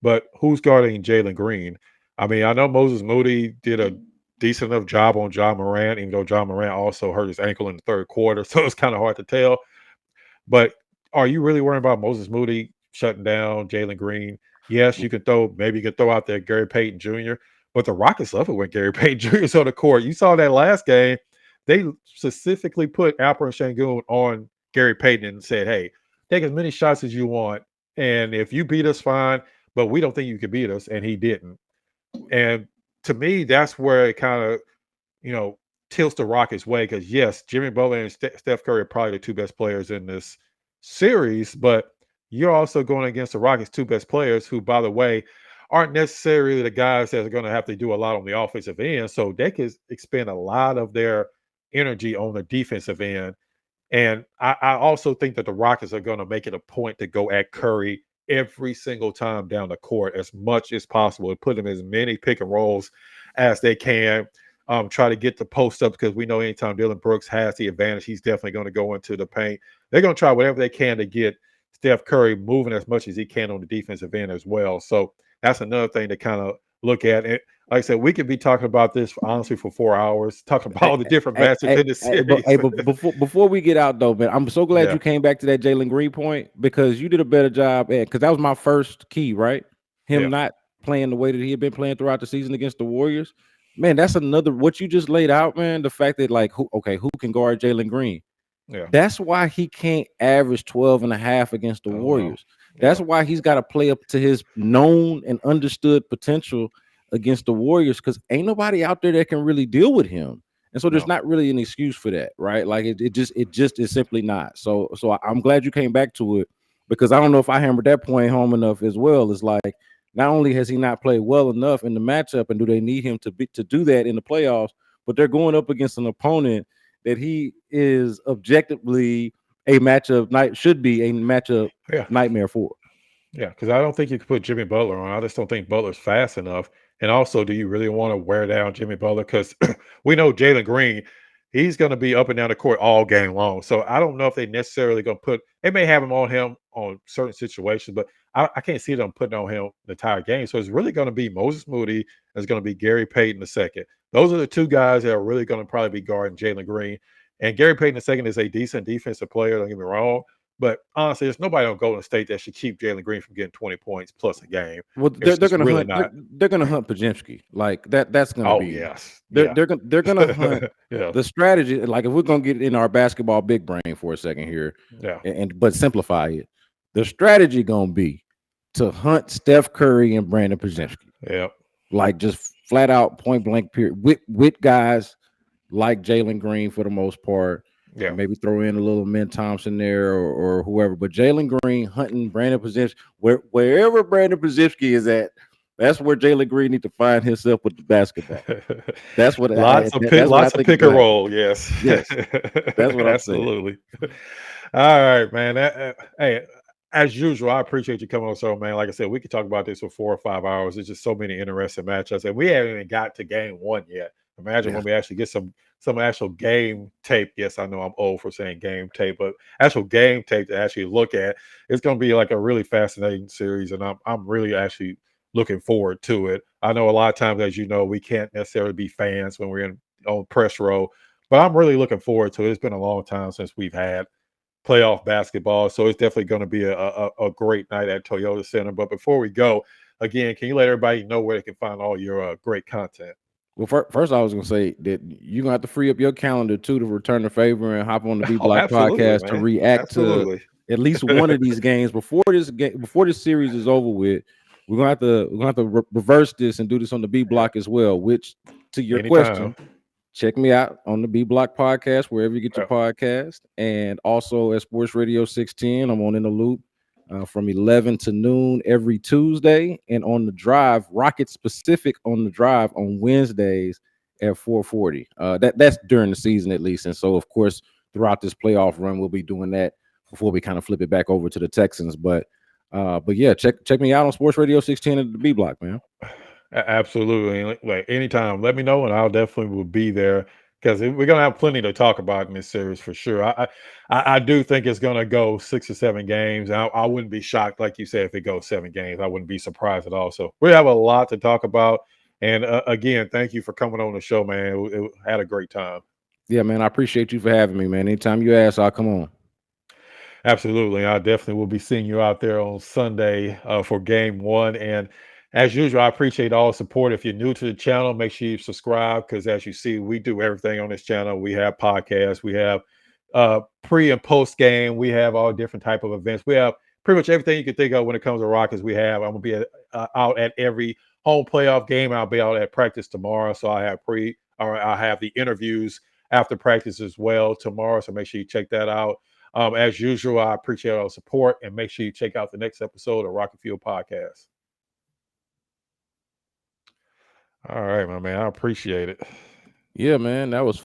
But who's guarding Jaylen Green? I mean, I know Moses Moody did a decent enough job on John Morant, even though John Morant also hurt his ankle in the 3rd quarter. So, it's kind of hard to tell. But are you really worrying about Moses Moody shutting down Jaylen Green? Yes, you can throw out there Gary Payton Jr., but the Rockets love it when Gary Payton Jr. is on the court. You saw that last game. They specifically put Alperensengun on Gary Payton and said, hey, take as many shots as you want. And if you beat us, fine, but we don't think you can beat us. And he didn't. And to me, that's where it kind of, tilts the Rockets' way. Because, yes, Jimmy Butler and Steph Curry are probably the 2 best players in this series, but you're also going against the Rockets' 2 best players who, by the way, aren't necessarily the guys that are going to have to do a lot on the offensive end. So they can expend a lot of their energy on the defensive end. And I also think that the Rockets are going to make it a point to go at Curry every single time down the court as much as possible and put him as many pick and rolls as they can. Try to get the post up, because we know anytime Dylan Brooks has the advantage, he's definitely going to go into the paint. They're going to try whatever they can to get Steph Curry moving as much as he can on the defensive end as well. So that's another thing to kind of look at. And like I said, we could be talking about this honestly for 4 hours, talking about all the different matchups in the series. But before we get out though, man, I'm so glad you came back to that Jaylen Green point, because you did a better job because that was my first key, right? Him not playing the way that he had been playing throughout the season against the Warriors. Man, that's another, what you just laid out, man. The fact that, like, who can guard Jaylen Green? Yeah. That's why he can't average 12.5 against the I don't know. Warriors. That's why he's got to play up to his known and understood potential against the Warriors, because ain't nobody out there that can really deal with him. And so there's No. not really an excuse for that, right? Like it just is simply not. So I'm glad you came back to it, because I don't know if I hammered that point home enough as well. It's like, not only has he not played well enough in the matchup, and do they need him to do that in the playoffs, but they're going up against an opponent that he is objectively should be a matchup Yeah. nightmare for. Yeah, because I don't think you could put Jimmy Butler on. I just don't think Butler's fast enough. And also, do you really want to wear down Jimmy Butler? Because we know Jaylen Green, he's going to be up and down the court all game long. So I don't know if they necessarily going to they may have him on certain situations, but I can't see them putting on him the entire game. So it's really going to be Moses Moody. It's going to be Gary Payton II. Those are the two guys that are really going to probably be guarding Jaylen Green. And Gary Payton II is a decent defensive player, don't get me wrong. But honestly, there's nobody on Golden State that should keep Jaylen Green from getting 20 points plus a game. Well, It's they're just going to really hunt. not. They're going to hunt Pajemski like that. That's going to Oh, be. yes. They're Yeah. they're going to hunt. Yeah. The strategy, like if we're going to get in our basketball big brain for a second here, Yeah. but simplify it, the strategy going to be to hunt Steph Curry and Brandon Pajemski. Yeah. Like just flat out point blank period with guys like Jaylen Green for the most part. Yeah. Maybe throw in a little amenthompson there or whoever. But Jaylen Green hunting Brandon Pajemski, wherever Brandon Pajemski is at, that's where Jaylen Green need to find himself with the basketball. That's what lots of pick and roll. Yes. Yes. That's what I'm saying. Absolutely. All right, man. Hey, as usual, I appreciate you coming on. So, man, like I said, we could talk about this for 4 or 5 hours. There's just so many interesting matchups, and we haven't even got to game one yet. Imagine when we actually get some actual game tape. Yes, I know I'm old for saying game tape, but actual game tape to actually look at. It's going to be like a really fascinating series, and I'm really actually looking forward to it. I know a lot of times, as you know, we can't necessarily be fans when we're on press row, but I'm really looking forward to it. It's been a long time since we've had playoff basketball, so it's definitely going to be a great night at Toyota Center. But before we go, again, can you let everybody know where they can find all your great content? Well, first I was going to say that you're going to have to free up your calendar too to return the favor and hop on the B Block podcast, man, to react to at least one of these games before this series is over with. We're gonna have to reverse this and do this on the B Block as well. Which, to your question, check me out on the B Block podcast wherever you get your podcast, and also at Sports Radio 610. I'm on In the Loop from 11 to noon every Tuesday, and on the Drive, Rocket Specific on the Drive on Wednesdays at 4:40. That's during the season at least, and so of course throughout this playoff run we'll be doing that before we kind of flip it back over to the Texans. But yeah, check me out on Sports Radio 610 at the B Block, man. Absolutely. Like anytime, let me know, and I'll definitely will be there, because we're gonna have plenty to talk about in this series for sure. I do think it's gonna go 6 or 7 games. I wouldn't be shocked, like you said, if it goes 7 games. I wouldn't be surprised at all. So we have a lot to talk about. And again, thank you for coming on the show, man. It had a great time. Yeah, man. I appreciate you for having me, man. Anytime you ask, I'll come on. Absolutely. I definitely will be seeing you out there on Sunday for game 1. And as usual, I appreciate all the support. If you're new to the channel, make sure you subscribe, because as you see, we do everything on this channel. We have podcasts, we have pre and post game, we have all different type of events. We have pretty much everything you can think of when it comes to Rockets. I'm going to be out at every home playoff game. I'll be out at practice tomorrow. So I have the interviews after practice as well tomorrow. So make sure you check that out. As usual, I appreciate all the support, and make sure you check out the next episode of Rocket Fuel Podcast. All right, my man. I appreciate it. Yeah, man. That was